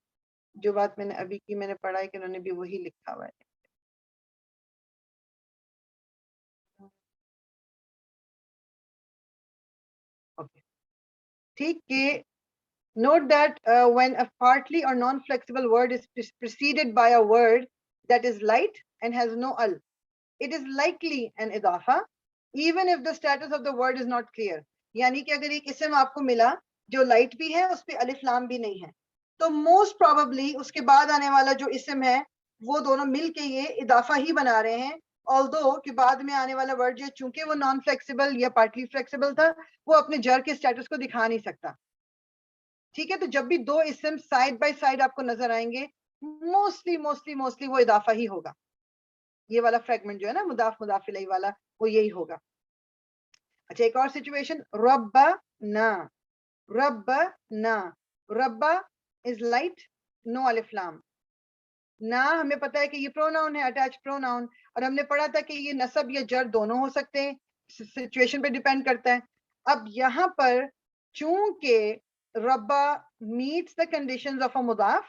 جو بات میں نے ابھی کی, میں نے پڑھا ہے کہ انہوں نے بھی وہی لکھا ہوا ہے. اوکے ٹھیک, کہ note that when a partly or non-flexible word is preceded by a word that is light and has no al, it is likely an idafa even if the status of the word is not clear. یعنی کہ اگر ایک اسم آپ کو ملا جو light بھی ہے, اس پہ الف لام بھی نہیں ہے, تو موسٹ پروبیبلی اس کے بعد آنے والا جو اسم ہے وہ دونوں مل کے یہ اضافہ ہی بنا رہے ہیں, although کہ بعد میں آنے والا ورڈ جو چونکہ وہ نان فلیکسیبل یا پارٹلی فلیکسیبل تھا, وہ اپنے جر کے اسٹیٹس کو دکھا نہیں سکتا. ٹھیک ہے, تو جب بھی دو اسم سائڈ بائی سائڈ آپ کو نظر آئیں گے, موسٹلی وہ اضافہ ہی ہوگا. یہ والا فریگمنٹ جو ہے نا مضاف مضاف الیہ والا, وہ یہی ہوگا. اچھا ایک اور سچویشن, ربنا, ربنا, ربا از لائٹ, نو الف لام. نا ہمیں پتا ہے کہ یہ پروناؤن ہے, اٹیچ پروناؤن, اور ہم نے پڑھا تھا کہ یہ نصب یا جر دونوں ہو سکتے ہیں, سچویشن پہ ڈیپینڈ کرتا ہے. اب یہاں پر چونکہ ربا meets the conditions of a مضاف,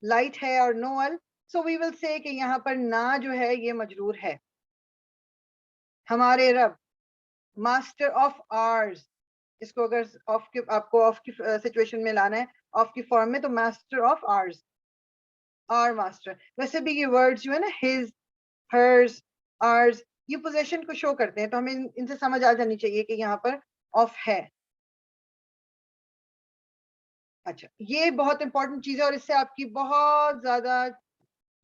لائٹ ہے اور نو ال, so we will say کہ یہاں پر نا جو ہے یہ مجرور ہے. ہمارے رب, ماسٹر آف آرز, اس کو اگر آپ کو آف کی سچویشن میں لانا ہے, آف کی فارم میں, تو ماسٹر آف آرز, آر ماسٹر. ویسے بھی یہ ورڈز جو ہے نا his, hers, ours, یہ پوزیشن کو شو کرتے ہیں, تو ہمیں ان سے سمجھ آ جانی چاہیے کہ یہاں پر آف ہے. اچھا یہ بہت امپورٹنٹ چیز ہے, اور اس سے آپ کی بہت زیادہ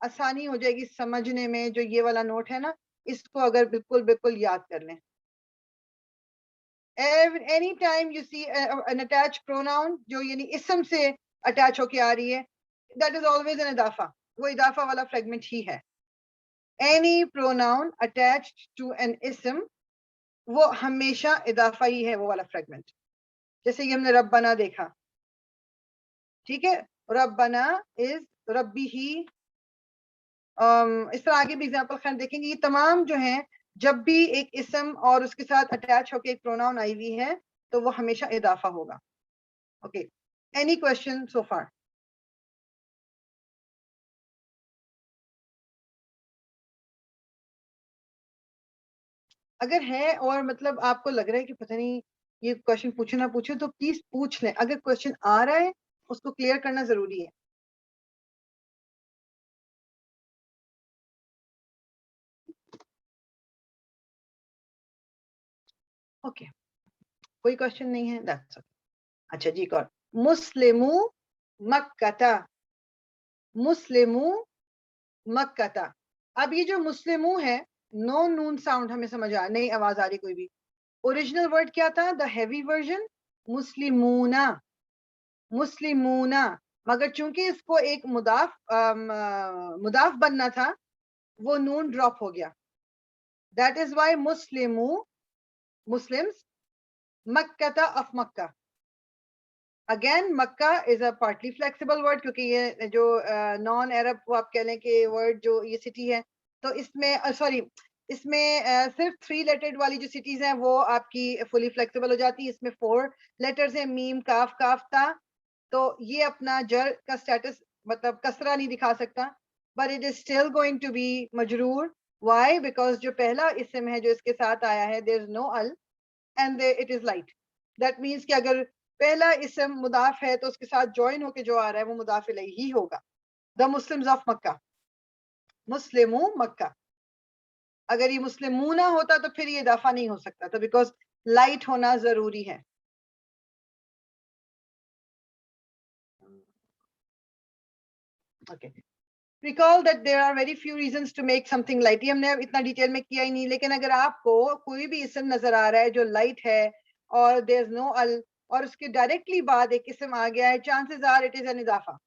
آسانی ہو جائے گی سمجھنے میں. جو یہ والا نوٹ ہے نا, اس کو اگر بالکل یاد کر لیں. Any time you see an attached pronoun جو یعنی اسم سے اٹیچ ہو کے آ رہی ہے, that is always an اضافہ, وہ اضافہ والا فریگمنٹ ہی ہے. any pronoun attached to an اسم, وہ ہمیشہ اضافہ ہی ہے, وہ والا فریگمنٹ. جیسے کہ ہم نے ربنا دیکھا, ٹھیک ہے, ربنا از ربی ہی, اس طرح آگے بھی ایگزامپل خیر دیکھیں گے. یہ تمام جو ہیں جب بھی ایک اسم اور اس کے ساتھ اٹیچ ہو کے ایک پروناؤن آئی ہوئی ہے, تو وہ ہمیشہ اضافہ ہوگا. Okay, any question so for? اگر ہے اور مطلب آپ کو لگ رہا ہے کہ پتہ نہیں یہ کوشچن پوچھو نہ پوچھو, تو پلیز پوچھ لیں. اگر کوشچن آ رہا ہے اس کو کلیئر کرنا ضروری ہے. اوکے کوئی کوشچن نہیں ہے, that's okay. اچھا جی, ایک اور, مسلمو مکتا, مسلمو مکتا. اب یہ جو مسلمو ہے, نو نون ساؤنڈ ہمیں سمجھ نہیں آواز آ رہی کوئی بھی. اوریجنل ورڈ کیا تھا, دا ہیوی ورژن مسلمونا, مسلمونا, مگر چونکہ اس کو ایک مضاف بننا تھا, وہ نون ڈراپ ہو گیا. دیٹ از وائی مسلمو, مسلمس, مکتا of Mecca. Again Mecca is a partly flexible word, کیونکہ یہ جو نان عرب وہ آپ کہہ لیں کہ ورڈ جو یہ سٹی ہے, تو اس میں سوری اس میں صرف 3 لیٹرڈ والی جو سٹیز ہیں وہ آپ کی فلی فلیکسیبل ہو جاتی ہے. اس میں 4 لیٹرز ہیں, میم, کاف, کاف, تا, تو یہ اپنا جر کا اسٹیٹس مطلب کسرہ نہیں دکھا سکتا, but it is still going to be مجرور. وائی؟ بیکاز جو پہلا اسم ہے جو اس کے ساتھ آیا ہے, دیر از نو ال and it is light. That means کہ اگر پہلا اسم مضاف ہے تو اس کے ساتھ جوائن ہو کے جو آ رہا ہے وہ مضاف الیہ ہی ہوگا. دا مسلمز آف مکہ, مسلمو مکہ. اگر یہ مسلمون ہوتا تو پھر یہ اضافہ نہیں ہو سکتا تھا, بیکاز لائٹ ہونا ضروری ہے. Okay. Recall that there are very few reasons to make something light. یہ ہم نے اتنا ڈیٹیل میں کیا ہی نہیں, لیکن اگر آپ کو کوئی بھی اسم نظر آ رہا ہے جو لائٹ ہے اور there is no al, اور اس کے ڈائریکٹلی بعد ایک اسم آ گیا ہے, chances are it is an اضافہ.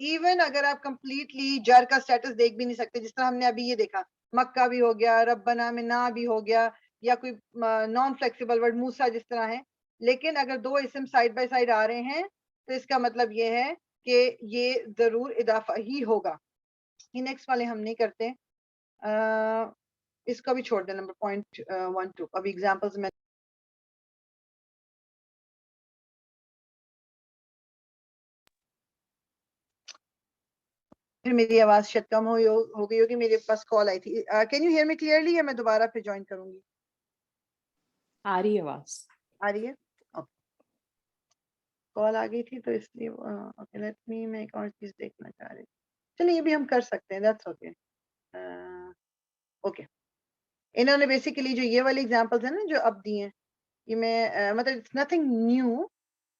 ایون اگر آپ کمپلیٹلی جر کا اسٹیٹس دیکھ بھی نہیں سکتے, جس طرح ہم نے ابھی یہ دیکھا, مکہ بھی ہو گیا, ربنا منا بھی ہو گیا, یا کوئی نان فلیکسیبل ورڈ موسیٰ جس طرح ہے, لیکن اگر 2 اسم سائڈ بائی سائڈ آ رہے ہیں تو اس کا مطلب یہ ہے کہ یہ ضرور اضافہ ہی ہوگا. یہ نیکسٹ والے ہم نہیں کرتے, اس کو بھی چھوڑ دیں, نمبر 0.12. ابھی ایگزامپلز میں پھر میری آواز شاید کم ہو گئی ہوگی, میرے پاس کال آئی تھی. Can you hear me clearly, یا میں دوبارہ پھر جوائن کروں گی؟ آ رہی ہے آواز, آ رہی ہے. کال آ گئی تھی تو اس لیے لیٹ می, میں ایک اور چیز دیکھنا چاہ رہی. چلیے یہ بھی ہم کر سکتے ہیں, دیٹس اوکے. اوکے, انہوں نے بیسیکلی جو یہ والی ایگزامپلز ہیں نا جو اب دی ہیں, یہ میں مطلب اٹس نتھنگ نیو.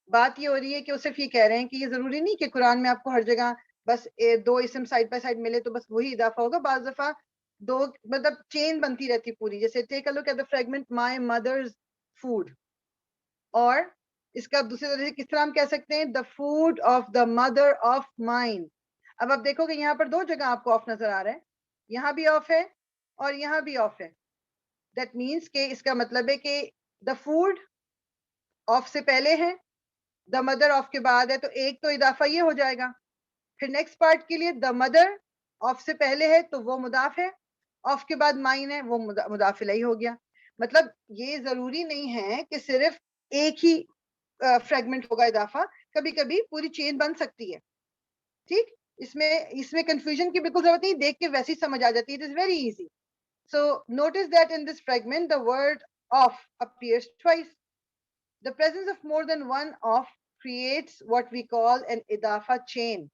بات یہ ہو رہی ہے کہ وہ صرف یہ کہہ رہے ہیں کہ یہ ضروری نہیں کہ قرآن میں آپ کو ہر جگہ بس 2 اسم سائڈ بائی سائڈ ملے تو بس وہی اضافہ ہوگا. بعض دفعہ 2 مطلب چین بنتی رہتی پوری. جیسے take a look at the fragment my mother's food, اور اس کا دوسرے طرح سے کس طرح ہم کہہ سکتے ہیں, the food of the mother of mine. اب آپ دیکھو کہ یہاں پر 2 جگہ آپ کو آف نظر آ رہا ہے, یہاں بھی آف ہے اور یہاں بھی آف ہے. دیٹ مینس کہ اس کا مطلب ہے کہ دا فوڈ آف سے پہلے ہے, دا مدر آف کے بعد ہے, تو ایک تو اضافہ یہ ہو جائے گا. پھر نیکسٹ پارٹ کے لیے دا مدر آف سے پہلے ہے تو وہ مضاف ہے, آف کے بعد مائن ہے وہ مضاف الیہ ہو گیا. مطلب یہ ضروری نہیں ہے کہ صرف ایک ہی فریگمنٹ ہوگا اضافہ, کبھی کبھی پوری چین بن سکتی ہے. ٹھیک, اس میں کنفیوژن کی بالکل ضرورت نہیں, دیکھ کے ویسی سمجھ آ جاتی ہے. It is very easy. So notice that in this fragment the word of appears twice. The presence of more than one of creates what we call an idafa chain.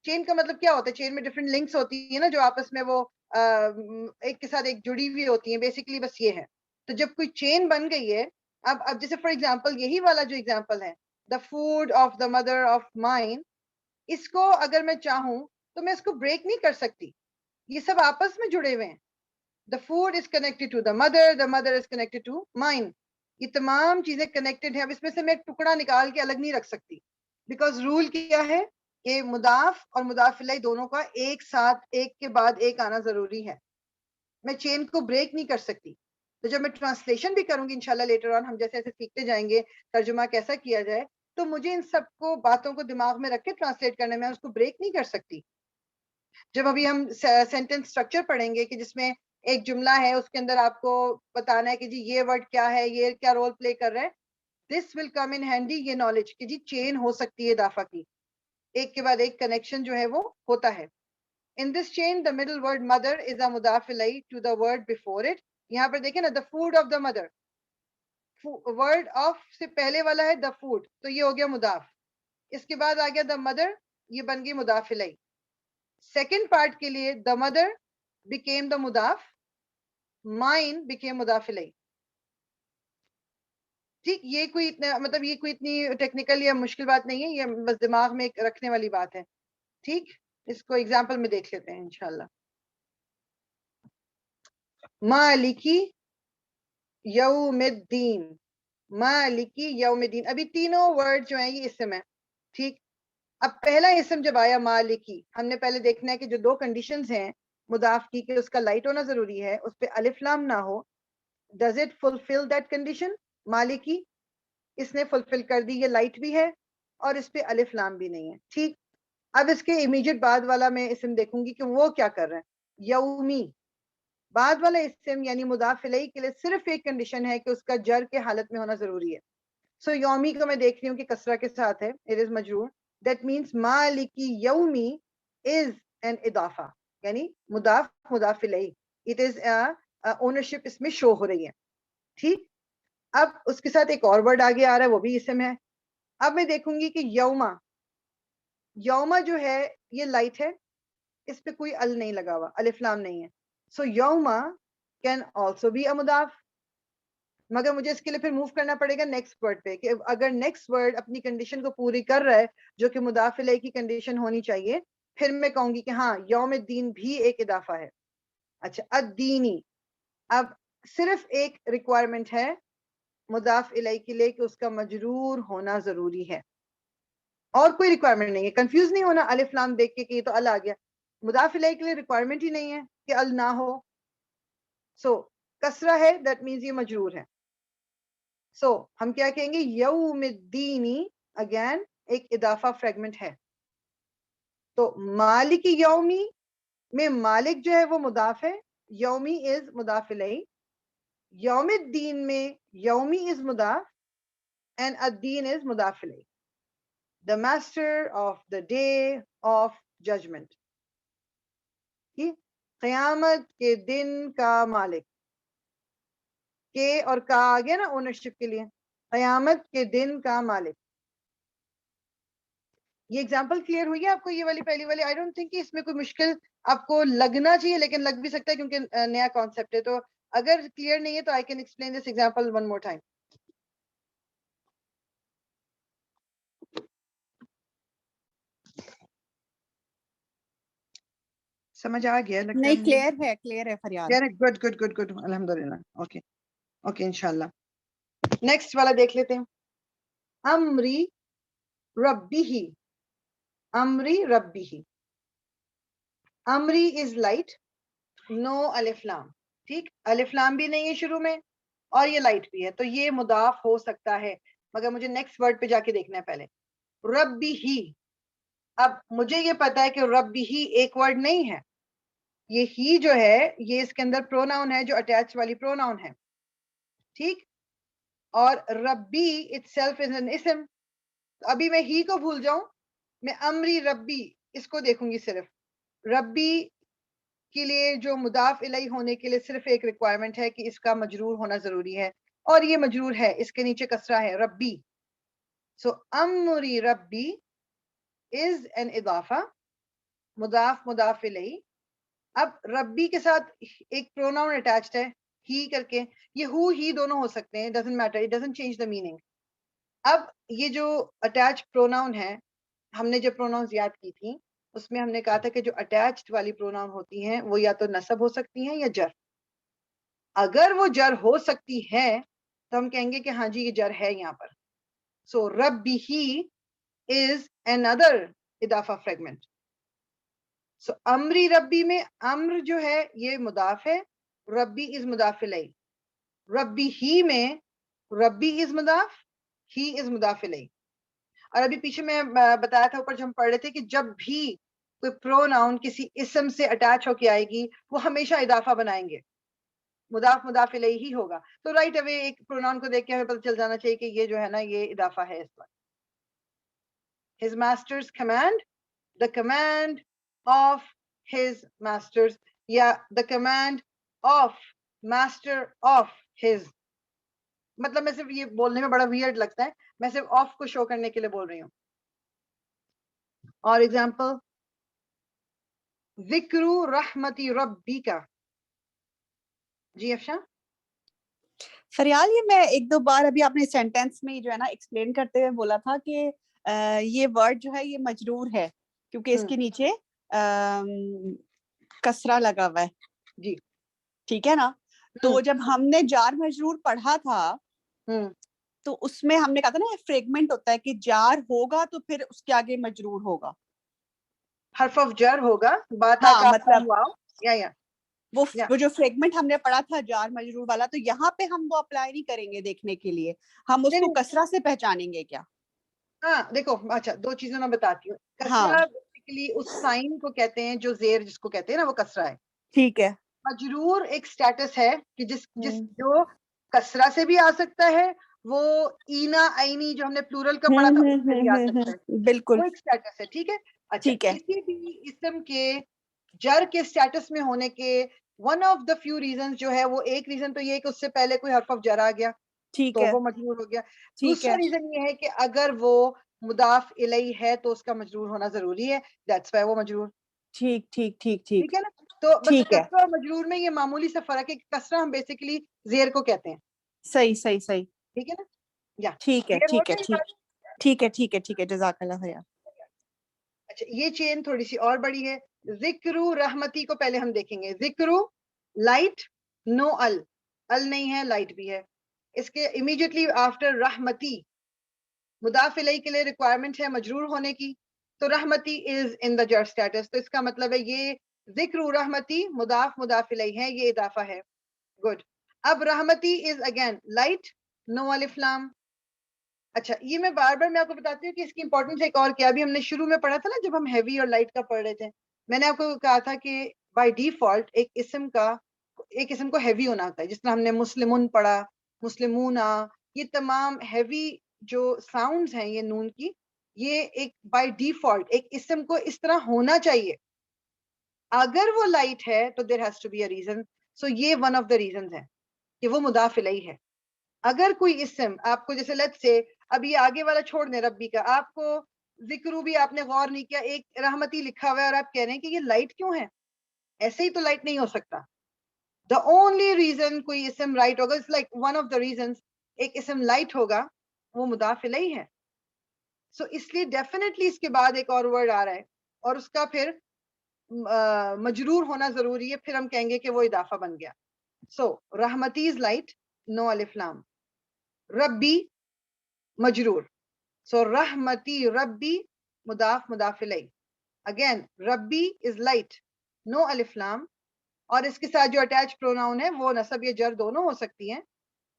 Chain کا مطلب کیا ہوتا ہے؟ چین میں ڈفرنٹ لنکس ہوتی ہیں نا جو آپس میں وہ ایک کے ساتھ ایک جڑی ہوئی ہوتی ہیں. بیسیکلی بس یہ ہے. تو جب کوئی چین بن گئی ہے, اب جیسے فار ایگزامپل یہی والا جو ایگزامپل ہے, the food of the mother of mine, اس کو اگر میں چاہوں تو میں اس کو بریک نہیں کر سکتی. یہ سب آپس میں جڑے ہوئے ہیں. The food is connected to the mother is connected to mine. یہ تمام چیزیں کنیکٹڈ ہیں. اب اس میں سے میں ایک ٹکڑا نکال کے الگ نہیں رکھ سکتی, بیکاز رول کیا ہے کہ مضاف اور مضاف الیہ دونوں کا ایک ساتھ ایک کے بعد ایک آنا ضروری ہے. میں چین کو بریک نہیں کر سکتی. تو جب میں ٹرانسلیشن بھی کروں گی انشاءاللہ لیٹر آن, ہم جیسے ایسے سیکھتے جائیں گے ترجمہ کیسا کیا جائے, تو مجھے ان سب کو باتوں کو دماغ میں رکھ کے ٹرانسلیٹ کرنے میں اس کو بریک نہیں کر سکتی. جب ابھی ہم سینٹینس اسٹرکچر پڑھیں گے کہ جس میں ایک جملہ ہے, اس کے اندر آپ کو بتانا ہے کہ جی یہ ورڈ کیا ہے, یہ کیا رول پلے کر رہا ہے, دس ول کم ان ہینڈی, یہ نالج کہ جی چین ہو سکتی ہے اضافہ کی, ایک کے بعد ایک کنیکشن جو ہے وہ ہوتا ہے. In this chain the middle word mother is a mudaf ilayh to the word before it. یہاں پر دیکھیں نا, the food of the mother, word of سے پہلے والا ہے the food, تو یہ ہو گیا مضاف. اس کے بعد آ گیا the mother, یہ بن گئی مضاف الیہ. سیکنڈ پارٹ کے لیے the mother became the mudaf, mine became mudaf ilayh. ٹھیک, یہ کوئی اتنا مطلب یہ کوئی اتنی ٹیکنیکل یا مشکل بات نہیں ہے, یہ بس دماغ میں ایک رکھنے والی بات ہے. ٹھیک, اس کو ایگزامپل میں دیکھ لیتے ہیں انشاءاللہ. مالکی یوم الدین, مالکی یوم الدین, ابھی تینوں ورڈ جو ہیں یہ اسم ہے. ٹھیک, اب پہلا اسم جب آیا مالکی, ہم نے پہلے دیکھنا ہے کہ جو دو کنڈیشنز ہیں مضاف کی, کہ اس کا لائٹ ہونا ضروری ہے, اس پہ الف لام نہ ہو. Does it fulfil that condition? مالکی اس نے فلفل کر دی, یہ لائٹ بھی ہے اور اس پہ الف لام بھی نہیں ہے. ٹھیک, اب اس کے امیجیٹ بعد والا میں اسم دیکھوں گی کہ وہ کیا کر رہا ہے. یومی, بعد والا اسم یعنی مضاف الیہ کے لیے صرف ایک کنڈیشن ہے کہ اس کا جر کے حالت میں ہونا ضروری ہے. سو یومی کو میں دیکھ رہی ہوں کہ کسرہ کے ساتھ ہے, اٹ از مجرور. دیٹ مینس مالکی یومی از این اضافہ, یعنی مضاف مضاف الیہ, اٹ از اونرشپ اس میں شو ہو رہی ہے. ٹھیک, اب اس کے ساتھ ایک اور ورڈ آگے آ رہا ہے, وہ بھی اسم ہے. اب میں دیکھوں گی کہ یوما, یوما جو ہے یہ لائٹ ہے, اس پہ کوئی ال نہیں لگا ہوا, الف لام نہیں ہے. سو یوما کین آلسو بی اے مضاف, مگر مجھے اس کے لیے پھر موو کرنا پڑے گا نیکسٹ ورڈ پہ, کہ اگر نیکسٹ ورڈ اپنی کنڈیشن کو پوری کر رہا ہے جو کہ مضاف الیہ کی کنڈیشن ہونی چاہیے, پھر میں کہوں گی کہ ہاں یوم الدین بھی ایک اضافہ ہے. اچھا, الدینی, اب صرف ایک ریکوائرمنٹ ہے مضاف الیہ کے لیے کہ اس کا مجرور ہونا ضروری ہے, اور کوئی ریکوائرمنٹ نہیں ہے. کنفیوز نہیں ہونا الف لام دیکھ کے کہ یہ تو ال آ گیا, مضاف الیہ کے لیے ریکوائرمنٹ ہی نہیں ہے کہ ال نہ ہو. سو کسرہ ہے, دیٹ مینز یہ مجرور ہے. سو ہم کیا کہیں گے, یوم الدینی اگین ایک اضافہ فریگمنٹ ہے. تو مالک یومی میں مالک جو ہے وہ مضاف ہے, یومی از مضاف الیہ. یوم الدین میں یومی از مضاف and الدین is مضاف الیہ, the master of the day of judgment. قیامت کے دن کا مالک, کے اور کا آگے نا اونرشپ کے لیے, قیامت کے دن کا مالک. یہ ایگزامپل کلیئر ہوئی ہے آپ کو, یہ والی پہلی والی؟ آئی ڈونٹ تھنک کہ اس میں کوئی مشکل آپ کو لگنا چاہیے, لیکن لگ بھی سکتا ہے کیونکہ نیا کانسیپٹ ہے. تو اگر کلیئر نہیں ہے تو I can explain this example one more time. سمجھ آ گیا لگتا ہے؟ نہیں, کلیئر ہے فریاد. گڈ گڈ گڈ گڈ, الحمدللہ. اوکے اوکے, انشاءاللہ. نیکسٹ والا دیکھ لیتے ہیں. امری ربی ہی, امری ربی ہی, امری از لائٹ, نو الف لام. ٹھیک, الف لام بھی نہیں ہے شروع میں اور یہ لائٹ بھی ہے, تو یہ مضاف ہو سکتا ہے, مگر مجھے نیکسٹ ورڈ پہ جا کے دیکھنا ہے پہلے. ربی ہی, اب مجھے یہ پتا ہے کہ ربی ہی ایک ورڈ نہیں ہے, یہ ہی جو ہے یہ اس کے اندر پروناؤن ہے جو اٹیچ والی پروناؤن ہے. ٹھیک, اور ربی itself is an اسم. ابھی میں ہی کو بھول جاؤں, میں امری ربی اس کو دیکھوں گی صرف. ربی کے لیے جو مضاف الیہ ہونے کے لیے صرف ایک ریکوائرمنٹ ہے کہ اس کا مجرور ہونا ضروری ہے, اور یہ مجرور ہے, اس کے نیچے کسرہ ہے, ربی. سو امری ربی از این اضافہ, مضاف مضاف الیہ. اب ربی کے ساتھ ایک پروناؤن اٹیچڈ ہے ہی کر کے, یہ ہو ہی دونوں ہو سکتے ہیں, doesn't matter, it doesn't change the meaning. اب یہ جو اٹیچ پروناؤن ہے, ہم نے جو پروناؤنز یاد کی تھی اس میں ہم نے کہا تھا کہ جو اٹیچڈ والی پروناؤن ہوتی ہیں وہ یا تو نصب ہو سکتی ہیں یا جر. اگر وہ جر ہو سکتی ہے تو ہم کہیں گے کہ ہاں جی یہ جر ہے یہاں پر. سو ربی ہی از another اضافہ فریگمنٹ. سو امری ربی میں امر جو ہے یہ مضاف ہے, ربی از مضاف الیہ. ربی ہی میں ربی از مضاف, ہی از مضاف الیہ. اور ابھی پیچھے میں بتایا تھا اوپر جو ہم پڑھ رہے تھے کہ جب بھی کوئی پروناؤن کسی اسم سے اٹیچ ہو کے آئے گی وہ ہمیشہ اضافہ بنائیں گے, مضاف مضاف الیہ ہی ہوگا. تو رائٹ اوے ایک پروناؤن کو دیکھ کے ہمیں پتہ چل جانا چاہیے کہ یہ جو ہے نا یہ اضافہ ہے اس پر. His master's command, the command of his masters, یا the command of master of his. مطلب میں صرف یہ بولنے میں بڑا ویئرڈ لگتا ہے, میں صرف آف کو شو کرنے کے لیے بول رہی ہوں. اور ایگزامپل, ذکر رحمتی ربی کا. جی افشاں. فریال یہ میں ایک دو بار ابھی آپ نے سینٹینس میں جو ہے نا ایکسپلین کرتے ہوئے بولا تھا کہ یہ ورڈ جو ہے یہ مجرور ہے کیونکہ اس کے نیچے کسرہ لگا ہوا ہے. جی ٹھیک ہے نا. تو جب ہم نے جار مجرور پڑھا تھا تو اس میں ہم نے کہا تھا نا فریگمنٹ ہوتا ہے کہ جار ہوگا تو پھر اس کے آگے مجرور ہوگا, حرف آف جر ہوگا بات مطلب یا وہ جو فریگمنٹ ہم نے پڑھا تھا جار مجرور والا, تو یہاں پہ ہم وہ اپلائی نہیں کریں گے دیکھنے کے لیے, ہم اس کو کسرہ سے پہچانیں گے کیا. ہاں دیکھو اچھا دو چیزیں میں بتاتی ہوں. کسرہ بیسیکلی اس سائن کو کہتے ہیں جو زیر جس کو کہتے ہیں نا وہ کسرہ ہے. ٹھیک ہے. مجرور ایک سٹیٹس ہے کہ جس جو کسرہ سے بھی آ سکتا ہے, وہ اینا عینی جو ہم نے پلورل کا پڑھا تھا اس سے بھی آ سکتا ہے. بالکل وہ ایک سٹیٹس ہے. ٹھیک ہے. اچھا ٹھیک ہے. کسی بھی اسم کے جر کے سٹیٹس میں ہونے کے one of the few reasons جو ہے وہ ایک ریزن تو یہ ہے کہ اس سے پہلے کوئی حرف آف جر آ گیا تو وہ مجرور ہو گیا. دوسرا ریزن یہ ہے کہ اگر وہ مضاف الیہ ہے تو اس کا مجرور ہونا ضروری ہے, دیٹس وائی وہ مجرور. ٹھیک ٹھیک ٹھیک ٹھیک ہے نا. تو بس کسرہ اور مجرور میں یہ معمولی سا فرق ہے کہ کسرہ ہم بیسیکلی زیر کو کہتے ہیں. صحیح صحیح صحیح. ٹھیک ہے نا. یا ٹھیک ہے ٹھیک ہے ٹھیک ہے ٹھیک ہے ٹھیک ہے. جزاک اللہ خیر. اچھا یہ چین تھوڑی سی اور بڑی ہے. ذکرو رحمتی کو پہلے ہم دیکھیں گے. ذکرو لائٹ نو ال نہیں ہے, لائٹ بھی ہے. اس کے امیڈیٹلی آفٹر رحمتی مضاف الیہ کے لیے ریکوائرمنٹ ہے مجرور ہونے کی, تو رحمتی از ان دا جر اسٹیٹس. تو اس کا مطلب ہے یہ ذکر رحمتی مضاف الیہ ہے, یہ اضافہ ہے. گڈ. اب رحمتی از اگین لائٹ نو الف لام. اچھا یہ میں بار بار میں آپ کو بتاتی ہوں کہ اس کی امپورٹنس ایک اور کیا, ابھی ہم نے شروع میں پڑھا تھا نا جب ہم ہیوی اور لائٹ کا پڑھ رہے تھے, میں نے آپ کو کہا تھا کہ بائی ڈیفالٹ ایک اسم کو ہیوی ہونا ہوتا ہے. جس طرح ہم نے مسلمون پڑھا, مسلمون, یہ تمام ہیوی جو ساؤنڈز ہیں یہ نون کی, یہ ایک بائی ڈیفالٹ ایک اسم کو اس طرح ہونا چاہیے. اگر وہ لائٹ ہے تو there has to be a reason. So یہ ون آف دا ریزنز ہے کہ وہ مضاف الیہ ہے. اگر کوئی اسم آپ کو جیسے لیٹس سے اب یہ آگے والا چھوڑ دیں ربی کا, آپ کو ذکرو بھی آپ نے غور نہیں کیا, ایک رحمتی لکھا ہوا ہے اور آپ کہہ رہے ہیں کہ یہ لائٹ کیوں ہے, ایسے ہی تو لائٹ نہیں ہو سکتا. دا اونلی ریزن کوئی اسم لائٹ ہوگا, it's like one of the reasons ایک اسم لائٹ ہوگا وہ مضاف الیہ ہے. سو اس لیے ڈیفینیٹلی اس کے بعد ایک اور ورڈ آ رہا ہے اور اس کا پھر مجرور ہونا ضروری ہے, پھر ہم کہیں گے کہ وہ اضافہ بن گیا. سو رحمتی از لائٹ نو الف لام. ربی مجرور, سو رحمتی ربی مضاف الیہ. اگین ربی از لائٹ نو الف لام, اور اس کے ساتھ جو اٹیچ پروناؤن ہے وہ نصب یا جر دونوں ہو سکتی ہیں.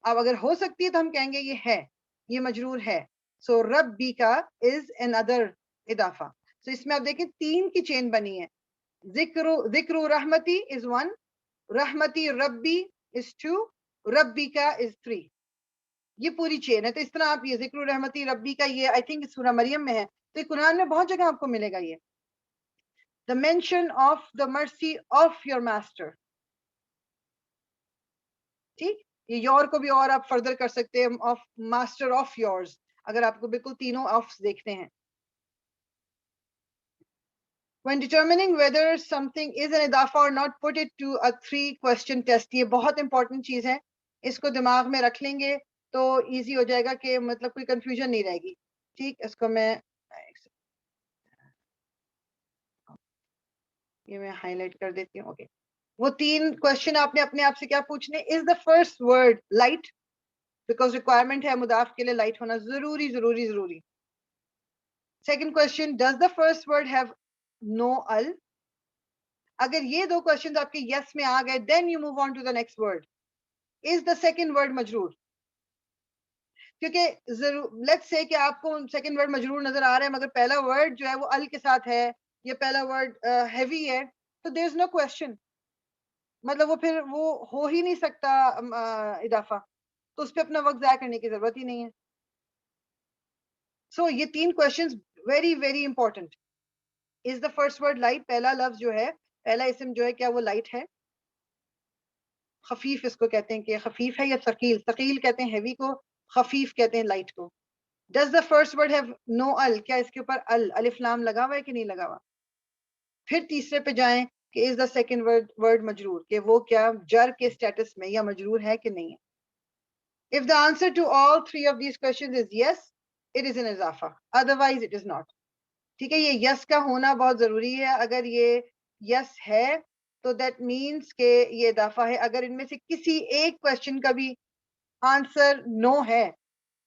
اب اگر ہو سکتی ہے تو ہم کہیں گے یہ ہے, یہ مجرور ہے. سو ربی کا از این ادر اضافہ. سو اس میں آپ دیکھیں 3 کی چین بنی ہے. ذکر رحمتی از 1, رحمتی ربی از 2, ربی کا از 3. یہ پوری چین ہے. تو اس طرح آپ یہ ذکر رحمتی ربی کا یہ آئی تھنک سورہ مریم میں ہے, تو یہ قرآن میں بہت جگہ آپ کو ملے گا. یہ the mention of the mercy of your master. ٹھیک, یہ یور کو بھی اور آپ فردر کر سکتے ہیں, آف ماسٹر آف یورز, اگر آپ کو بالکل تینوں آفس دیکھتے ہیں. When determining whether something is an اضافہ or not, put it to a 3 question test. یہ بہت امپورٹنٹ چیز ہے, اس کو دماغ میں رکھ لیں گے تو ایزی ہو جائے گا کہ مطلب کوئی کنفیوژن نہیں رہے گی. ٹھیک, اس کو میں یہ میں ہائی لائٹ کر دیتی ہوں. اوکے, وہ 3 کوشچن آپ نے اپنے آپ سے کیا پوچھنے. Is the first word light, because requirement ہے مضاف کے لیے لائٹ ہونا ضروری ضروری ضروری. Second question, does the first word have no ال. اگر یہ 2 کوشچنز آپ کے یس میں آ گئے, then you move on to the next word. Is the second word مجرور, کیونکہ لیٹس سے کہ آپ کو سیکنڈ ورڈ مجرور نظر آ رہا ہے مگر پہلا ورڈ جو ہے وہ ال کے ساتھ ہے, یہ پہلا ورڈ ہیوی ہے, تو دیر از نو کوشچن, مطلب وہ پھر وہ ہو ہی نہیں سکتا اضافہ, تو اس پہ اپنا وقت ضائع کرنے کی ضرورت ہی نہیں ہے. سو یہ 3 questions very very important. Is the first word light, پہلا لفظ جو ہے, پہلا اسم جو ہے کیا وہ لائٹ ہے. خفیف اس کو کہتے ہیں کہ خفیف ہے, یا ثقیل, ثقیل کہتے ہیں ہیوی کو, خفیف کہتے ہیں لائٹ کو. Does the first word have no ال, کیا اس کے اوپر الف لام لگا ہوا ہے کہ نہیں لگا ہوا. پھر تیسرے پہ جائیں کہ از دا سیکنڈ ورڈ مجرور, کہ وہ کیا جر کے سٹیٹس میں یا مجرور ہے کہ نہیں ہے. If the answer to all three of these questions is yes, it is an izafa. Otherwise, it is not. ٹھیک ہے, یہ yes کا ہونا بہت ضروری ہے. اگر یہ yes ہے تو that means کہ یہ اضافہ ہے. اگر ان میں سے کسی ایک question کا بھی آنسر no ہے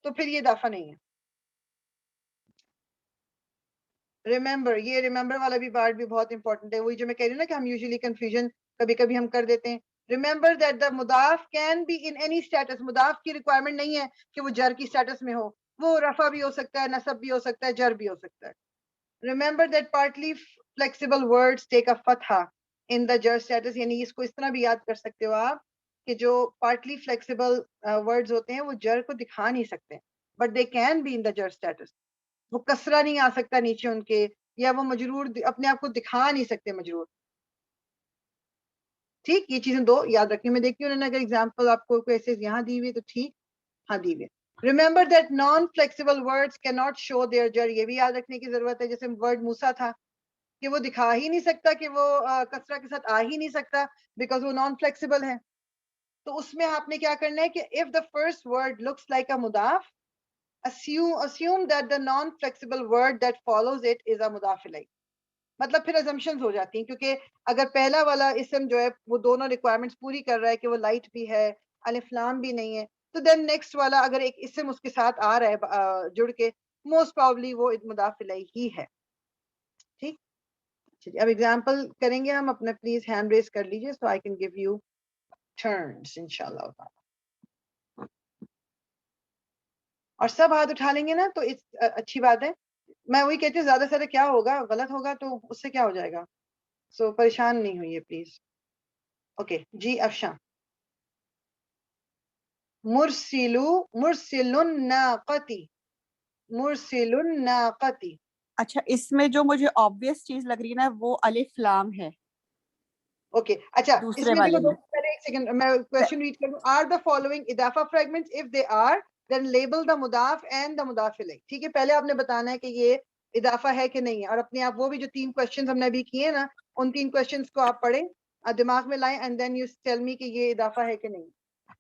تو پھر یہ اضافہ نہیں ہے. ریمبر, یہ ریمبر والا بھی پارٹ بھی بہت امپورٹنٹ ہے. وہی جو میں کہہ رہی ہوں نا کہ ہم یوزلی کنفیوژن کبھی کبھی ہم کر دیتے ہیں. ریمبر دیٹ دا مضاف can be in any states. مضاف کی ریکوائرمنٹ نہیں ہے کہ وہ جر کی اسٹیٹس میں ہو. وہ رفع بھی ہو سکتا ہے, نصب بھی ہو سکتا ہے, جر بھی ہو سکتا ہے. Remember that partly flexible words take a fatha in the jar status. یعنی اس کو اس طرح بھی یاد کر سکتے ہو آپ کہ جو partly flexible words ہوتے ہیں وہ جر کو دکھا نہیں سکتے, but they can be in the jar status. وہ کسرہ نہیں آ سکتا نیچے ان کے, یا وہ مجرور اپنے آپ کو دکھا نہیں سکتے مجرور. ٹھیک, یہ چیزیں دو یاد رکھیں. میں دیکھتی ہوں انہوں نے اگر ایگزامپل آپ کو ایسے یہاں دی ہوئی تو ٹھیک, ہاں دی ہوئی. Remember that non-flexible words cannot show their jar. یہ بھی یاد رکھنے کی ضرورت ہے. جیسے word موسیٰ تھا کہ وہ دکھا ہی نہیں سکتا, کہ وہ کسرہ کے ساتھ آ ہی نہیں سکتا because وہ non-flexible ہے. تو اس میں آپ نے کیا کرنا ہے کہ if the first word looks like a mudaf, assume that the non-flexible word that follows it is a mudaf ilayh. مطلب پھر assumptions ہو جاتی ہیں, کیونکہ اگر پہلا والا اسم جو ہے وہ دونوں ریکوائرمنٹس پوری کر رہا ہے کہ وہ لائٹ بھی ہے, الف لام بھی نہیں ہے, تو دین نیکسٹ والا اگر ایک اسم اس کے ساتھ آ رہا ہے جڑ کے, موسٹ پروبلی وہ مضاف الیہ ہی ہے. ٹھیک, اب ایگزامپل کریں گے ہم. اپنا پلیز ہینڈ ریز کر لیجیے so I can give you turns انشاءاللہ تعالی. اور سب ہاتھ اٹھا لیں گے نا تو اچھی بات ہے. میں وہی کہتی ہوں زیادہ سے زیادہ کیا ہوگا, غلط ہوگا تو اس سے کیا ہو جائے گا. سو پریشان نہیں ہوئیے پلیز. اوکے جی افشاں. مرسل الناقتی. مرسل الناقتی. اچھا, اس میں جو مجھے obvious چیز لگ رہی ہے نا وہ الف لام ہے. اوکے اچھا, اس دوسرے میں والے دیکھو میں پہلے ایک سیکنڈ میں کوسچن ریڈ کروں. آر دا فالوئنگ اضافہ fragments? If they are then label the مضاف اینڈ دا مضاف الیہ. ٹھیک ہے, پہلے آپ نے بتانا ہے کہ یہ اضافہ ہے کہ نہیں ہے, اور اپنے آپ وہ بھی جو 3 کوسچنز ہم نے ابھی کیے نا ان 3 کوسچنز کو آپ پڑھیں, دماغ میں لائیں, and then you tell me کہ یہ اضافہ ہے کہ نہیں.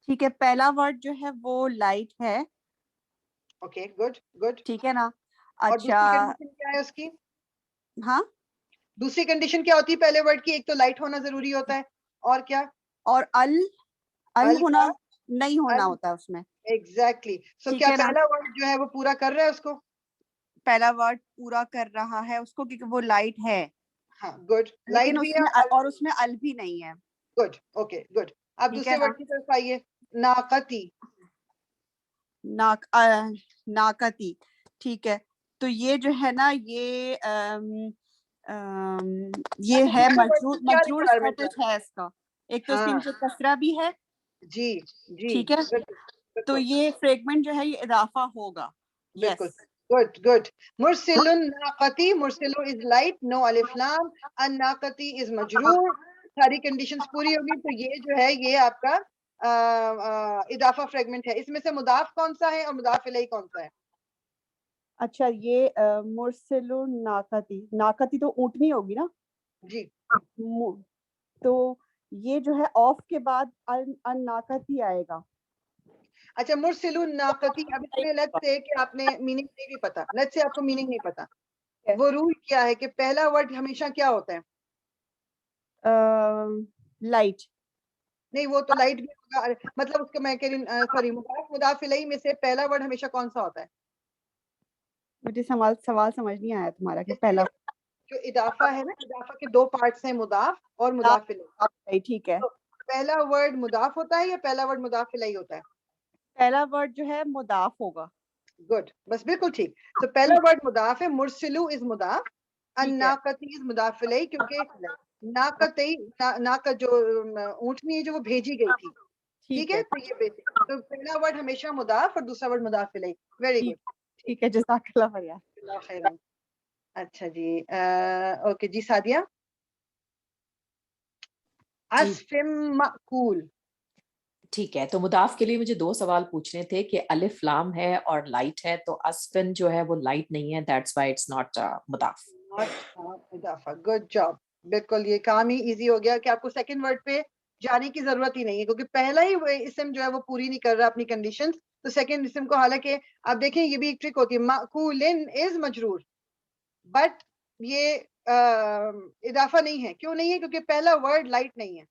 ٹھیک ہے, پہلا ورڈ جو ہے وہ لائٹ ہے. Okay good good. ٹھیک ہے نا. اور اچھا دوسری کنڈیشن کیا ہے اس کی؟ ہاں, دوسری کنڈیشن کیا ہوتی ہے پہلے ورڈ کی؟ ایک تو لائٹ ہونا ضروری ہوتا ہے, اور کیا؟ اور ال ہونا نہیں ہونا ہوتا ہے اس میں. ایگزیکٹلی. سو کیا پہلا ورڈ جو ہے وہ پورا کر رہا ہے اس کو؟ پہلا ورڈ پورا کر رہا ہے اس کو کیونکہ وہ لائٹ ہے. ہاں گڈ. لیکن اس میں اور اس میں ال بھی نہیں ہے. گڈ. Okay good. اب دوسرے ورڈ کی طرف آئیے. ناقتی. ناقتی. ٹھیک ہے, تو یہ جو ہے نا یہ ہے مجرور اسٹیٹس ہے اس کا. ایک تو اس کے نیچے کسرہ بھی ہے. جی جی ٹھیک ہے, تو یہ فریگمنٹ جو ہے یہ اضافہ ہوگا. بالکل گڈ گڈ. مرسل الناقتی. مرسل از لائٹ, نو الف لام. الناقتی از مجرور. ساری کنڈیشنز پوری ہوگی تو یہ جو ہے یہ آپ کا اضافہ فریگمنٹ ہے. اس میں سے مضاف کون سا ہے اور مضاف الیہ کون سا ہے؟ اچھا, یہ مرسل ناقتی. ناقتی تو اونٹنی ہوگی نا. جی. تو یہ جو ہے آف کے بعد الناقتی آئے گا. اچھا, مرسل الناقتی. اب اس میں لیٹس سے کہ آپ نے میننگ نہیں بھی پتا, لیٹس سے آپ کو میننگ نہیں پتا, وہ رول کیا ہے کہ پہلا ورڈ ہمیشہ کیا ہوتا ہے؟ لائٹ. نہیں, وہ تو لائٹ بھی ہوگا, مطلب اس کا میں کہہ رہی ہوں سوری, مضاف الیہ میں سے پہلا ورڈ ہمیشہ کون سا ہوتا ہے؟ مجھے سوال سمجھ نہیں آیا تمہارا کہ پہلا جو اضافہ ہے نا, اضافہ کے 2 پارٹس ہیں, مضاف اور مضاف الیہ. ٹھیک ہے, پہلا ورڈ مضاف ہوتا ہے یا پہلا ورڈ مضاف الیہ ہوتا ہے؟ پہلا ورڈ جو ہے مضاف ہوگا. گڈ, بس بالکل ٹھیک. تو پہلا ورڈ مضاف ہے. مرسلو از مضاف, الناقتی از مضاف الیہ, کیونکہ ناقتی ناقت جو اونٹنی ہے جو وہ بھیجی گئی تھی. ٹھیک ہے, تو یہ بیسک. تو پہلا ورڈ ہمیشہ مضاف اور دوسرا ورڈ مضاف الیہ. Very good. ٹھیک ہے, جزاک اللہ خیر. اللہ خیرن. اچھا جی, اوکے جی سعدیہ. اسفم مأکول. ٹھیک ہے, تو مضاف کے لیے مجھے 2 سوال پوچھنے تھے کہ الف لام ہے اور لائٹ ہے, تو اسفن جو ہے وہ لائٹ نہیں ہے, دیٹس وائی اٹس ناٹ مضاف. اضافہ. Good job. بالکل, یہ کام ہی ایزی ہو گیا کہ آپ کو سیکنڈ ورڈ پہ جانے کی ضرورت ہی نہیں ہے کیونکہ پہلا ہی وہ اسم جو ہے وہ پوری نہیں کر رہا اپنی کنڈیشن. تو سیکنڈ اسم کو, حالانکہ آپ دیکھیں یہ بھی ایک ٹرک ہوتی ہے, مأکولن از مجرور, بٹ یہ اضافہ نہیں ہے. کیوں نہیں ہے؟ کیونکہ پہلا ورڈ لائٹ نہیں ہے.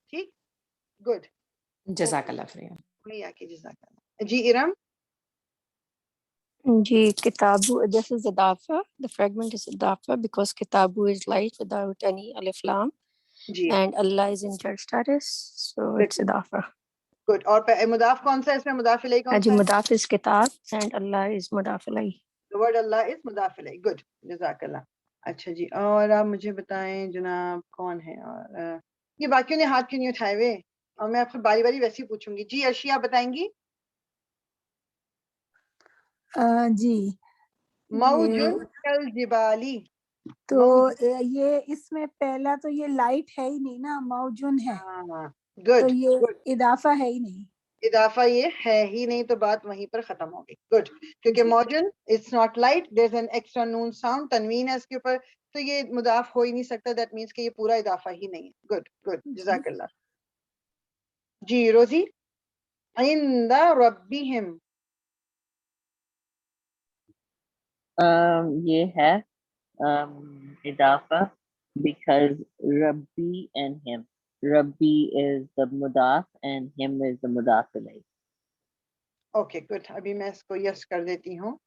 ٹھیک, گڈ. جزاک اللہ خیر. جزاک اللہ. جی Iram. Ji, kitabu, this is idafa. The fragment is idafa because kitabu is light without any alif lam. جی And Allah is in jar status, so it's idafa. Good. اور مضاف کون سا ہے اس میں؟ مضاف الیہ کون Ji, سا ہے؟ mudaf is kitab and Allah is mudaf ilayh. The word Allah is مضاف الیہ. گڈ, جزاک اللہ. اچھا جی, اور آپ مجھے بتائیں جناب کون ہے, اور یہ باقیوں نے ہاتھ کیوں نہیں اٹھائے ہوئے؟ اور میں آپ سے باری باری ویسے ہی پوچھوں گی. جی ارشی, آپ بتائیں گی. جی موجن کالجبالی. تو یہ اس میں پہلا تو یہ لائٹ ہے ہی نہیں نا, موجن ہے, گڈ تو یہ گڈ. اضافہ ہے ہی نہیں. اضافہ یہ ہے ہی نہیں, تو بات وہیں پر ختم ہوگی. گڈ, کیونکہ موجن it's not light, there is an extra نون ساؤنڈ, تنوین ہے اس کے اوپر, تو یہ مضاف ہو ہی نہیں سکتا. دیٹ مینس کہ یہ پورا اضافہ ہی نہیں ہے. گڈ گڈ, جزاک اللہ. جی روزی. عند ربہم. یہ ہے اضافہ because Rabbi and him. Rabbi is the mudaf and him is the mudaf ilayh. Okay good, ابھی میں اس کو یس کر دیتی ہوں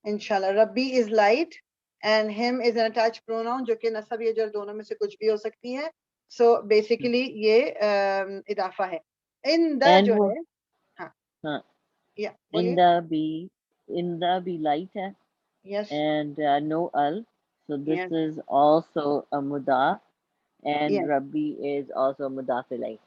انشاءاللہ. ربی از لائٹ اینڈ ہم از این اٹیچ پروناؤن, جو کہ نصب یا جر دونوں میں سے کچھ بھی ہو سکتی ہے. سو بیسیکلی یہ اضافہ ہے. ان دا جو ہے, ہاں یا بولیے. In the be light hai, yes and no al, so this Yes. is also a mudaf and Yes. Rabbi is also mudaf ilayh.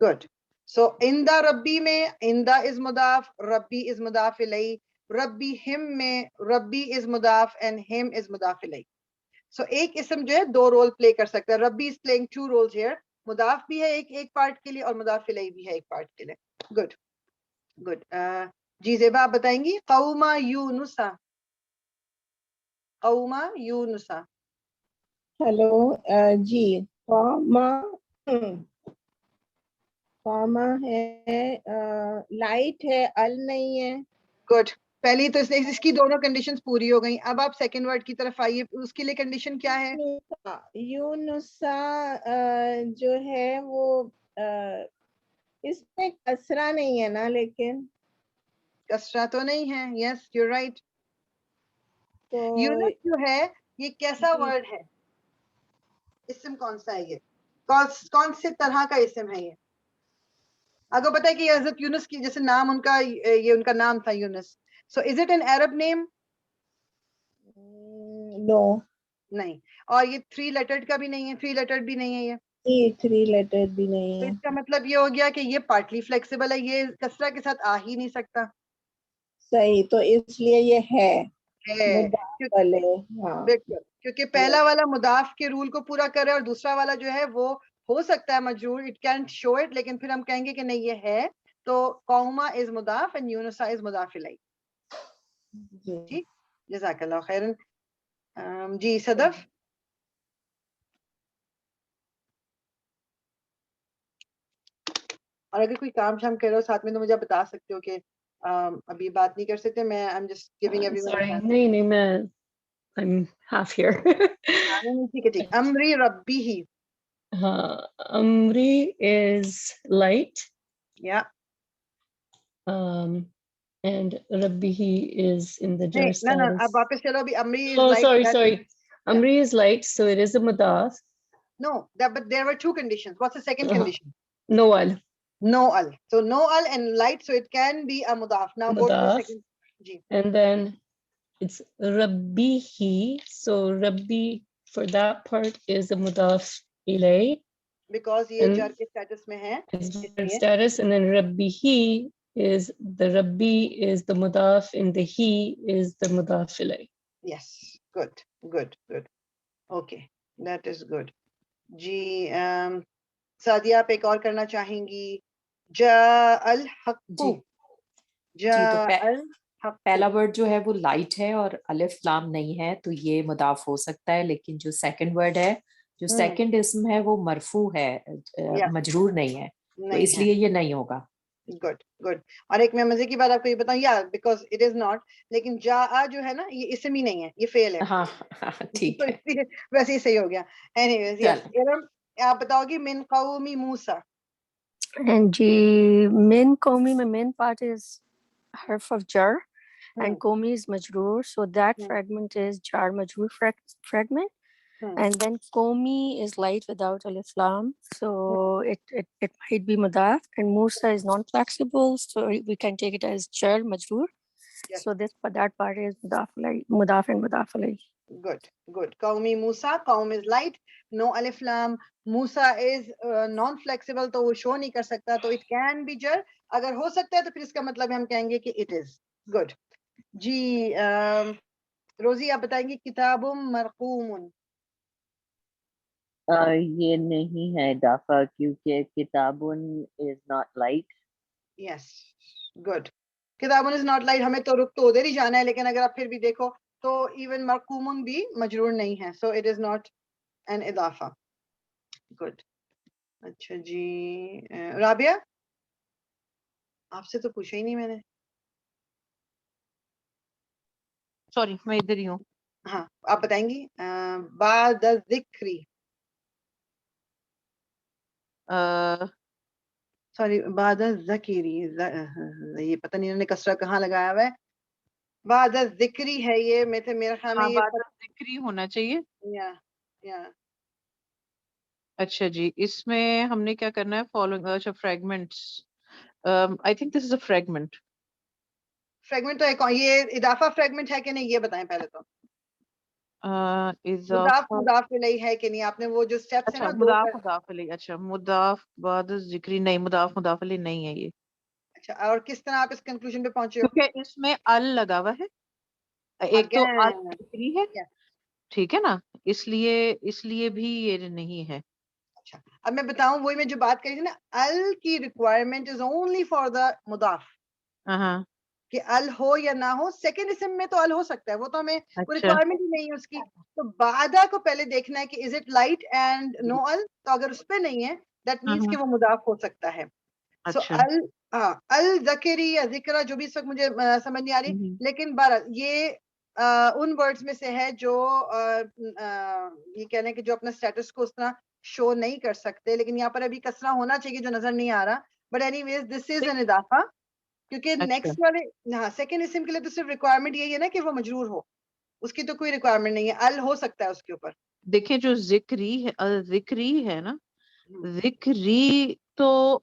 Good. So in the ربی میں ان دا از مضاف, ربی از مضاف الیہ. ربی ہم میں ربی از مضاف اینڈ ہم از مضاف الیہ. سو ایک اسم جو ہے دو رول پلے کر سکتا ہے. ربی is playing two roles here, مضاف بھی ہے ایک پارٹ کے لیے اور مضاف الیہ بھی ہے ایک پارٹ کے لیے. Good good. جی زیبا, آپ بتائیں گی. قوما یونسا. قوما یونسا. ہیلو. جی قوما, قوما ہے, لائٹ ہے, ال نہیں ہے. گڈ. پہلی تو اس کی دونوں کنڈیشنز پوری ہو گئیں. اب آپ سیکنڈ ورڈ کی طرف آئیے, اس کے لیے کنڈیشن کیا ہے؟ یونسا جو ہے وہ اس میں کسرہ نہیں ہے نا, لیکن کسرہ تو نہیں ہے. Yes you right. تو یونس جو ہے یہ کیسا ورڈ ہے؟ اسم کون سا ہے یہ؟ کون سے طرح کا اسم ہے یہ؟ آپ کو پتا ہے کہ یہ حضرت یونس کی جیسے نام ان کا, یہ ان کا نام تھا یونس. سو از اٹ این عرب نیم؟ نو. نہیں. اور یہ 3 لیٹرڈ کا بھی نہیں ہے, 3 لیٹرڈ بھی نہیں ہے یہ. 3 لیٹر بھی نہیں تو ہے. اس کا مطلب یہ ہو گیا کہ یہ پارٹلی فلیکسیبل ہے, یہ کسرہ کے ساتھ آ ہی نہیں سکتا. صحیح, تو اس لیے یہ ہے ہے. ہاں بالکل, کیونکہ پہلا والا مضاف کے رول کو پورا کرے اور دوسرا والا جو ہے وہ ہو سکتا ہے مجرور, اٹ کین شو اٹ, لیکن پھر ہم کہیں گے کہ نہیں یہ ہے. تو قوما از مضاف اینڈ یونسا از مضاف الیہ. ٹھیک, جزاک اللہ خیرن. جی صدف. اور اگر کوئی کام شام کر رہے ہو ساتھ میں تو مجھے بتا سکتے ہو کہ ابھی بات نہیں کر سکتے. میں I'm just giving everyone a Sorry, chance. نہیں میں I'm half here. ٹھیک ہے ٹھیک. امری ربی ہی. Amri is light. Yeah. And Rabbihi is in the jar نہیں status. اب واپس چلو. ابھی امری is Oh, light. sorry. Amri is light, so it is a mudaf. No, but there were 2 conditions. What's the second condition? No al. No al. So no al and light, so it can be a mudaf. Now go to the Mudaf. second. Ji. And then it's Rabbihi. So Rabbi for that part is a mudaf ilay. Because یہ And jar کے status میں ہے. is jar status, and then Rabbihi is the Rabbi is the mudaf and the he is the mudaf ilay. Yes. Good. Okay. That is good. جی سعدیہ, آپ ایک اور کرنا چاہیں گی. جاء الحق. جی تو پہلا ورڈ جو ہے وہ لائٹ ہے اور الف لام نہیں ہے, تو یہ مضاف ہو سکتا ہے. لیکن جو سیکنڈ ورڈ ہے جو سیکنڈ اسم ہے وہ مرفوع ہے, مجرور نہیں ہے, تو اس لیے یہ نہیں ہوگا. Good good. اور ایک میں مزے کی بات آپ کو یہ بتاؤں, یا بیکاز اٹ از ناٹ, لیکن جا جو ہے نا یہ اسم ہی نہیں ہے, یہ فعل ہے. ہاں ٹھیک ہے, ویسے ہی صحیح ہو گیا. اینی ویز یس, آپ بتاؤ گی من قومی موسیٰ. جی من قومی میں من part is harf of jar and قومی is majroor, so that fragment is jar majroor fragment. And then قومی is light without alif lam, so it might be mudaf, and Musa is non-flexible, so we can take it as jar majroor. So that part is mudaf and mudaf alayh. Good, good. قومی موسیٰ, قوم is light, no alif lam. Musa is non-flexible, تو وہ شو نہیں کر سکتا, تو it can be jar. اگر ہو سکتا ہے تو پھر اس کا مطلب ہم کہیں گے کہ it is. Good. جی روزی آپ بتائیں گے کتاب مرقوم. یہ نہیں ہے اضافہ کیونکہ کتابن is not light. Yes, good. کتابن is not light, ہمیں تو رک تو ادھر ہی جانا ہے, لیکن اگر آپ پھر بھی دیکھو تو ایون مرقوم بھی مجرور نہیں ہے, so it is not an اضافہ. Good. اچھا جی رابعہ, آپ سے تو پوچھا ہی نہیں میں نے. سوری میں ادھر ہی ہوں. ہاں آپ بتائیں گی بعد الذکری. سوری بعد الذکری, یہ پتہ نہیں انہوں نے کسرہ کہاں لگایا ہوا ہے. بعد الذکری ہے یہ, میرے خیال میں بعد ذکری ہونا چاہیے. یا اچھا جی, اس میں ہم نے کیا کرنا ہے, فالوئنگ, اچھا fragments, I think this is a fragment. Fragment تو ایک, یہ اضافہ فریگمنٹ ہے کہ نہیں یہ بتائیں پہلے تو. مضاف الیہ ہے کہ نہیں, آپ نے وہ جو سٹیپس ہیں نا مضاف الیہ, اچھا مضاف بعد ذکری نہیں, مضاف الیہ نہیں ہے یہ. اچھا, اور کس طرح آپ اس کنکلوژن پہ پہنچے ہو؟ کیونکہ اس میں ال لگا ہوا ہے, ایک تو ال ذکری ہے, ٹھیک ہے نا, اس لیے بھی یہ نہیں ہے. اچھا اب میں بتاؤں, وہی میں جو بات کری تھی نا, ال کی requirement is only for the مضاف, کہ ال ہو یا نہ ہو. سیکنڈ اسم میں تو ال ہو سکتا ہے, وہ تو ہمیں وہ ریکوائرمنٹ ہی نہیں ہے اس کی. تو بعدہ کو پہلے دیکھنا ہے کہ از اٹ لائٹ اینڈ نو ال, تو اگر اس پہ نہیں ہے دیٹ مینس کہ وہ مضاف ہو سکتا ہے. سو الذکری یا ذکرہ جو بھی اس وقت مجھے سمجھ نہیں آ رہی, لیکن بہرحال یہ ان ورڈز میں سے ہے جو یہ کہنے کہ جو اپنا اسٹیٹس کو اس طرح شو نہیں کر سکتے, لیکن یہاں پر ابھی کسرہ ہونا چاہیے جو نظر نہیں آ رہا, but anyways this is an اضافہ, کیونکہ نیکسٹ والے ہاں سیکنڈ اسم کے لیے تو صرف ریکوائرمنٹ یہی ہے نا کہ وہ مجرور ہو, اس کی تو کوئی ریکوائرمنٹ نہیں ہے, ال ہو سکتا ہے اس کے اوپر. دیکھیں جو ذکری ہے نا, ذکری تو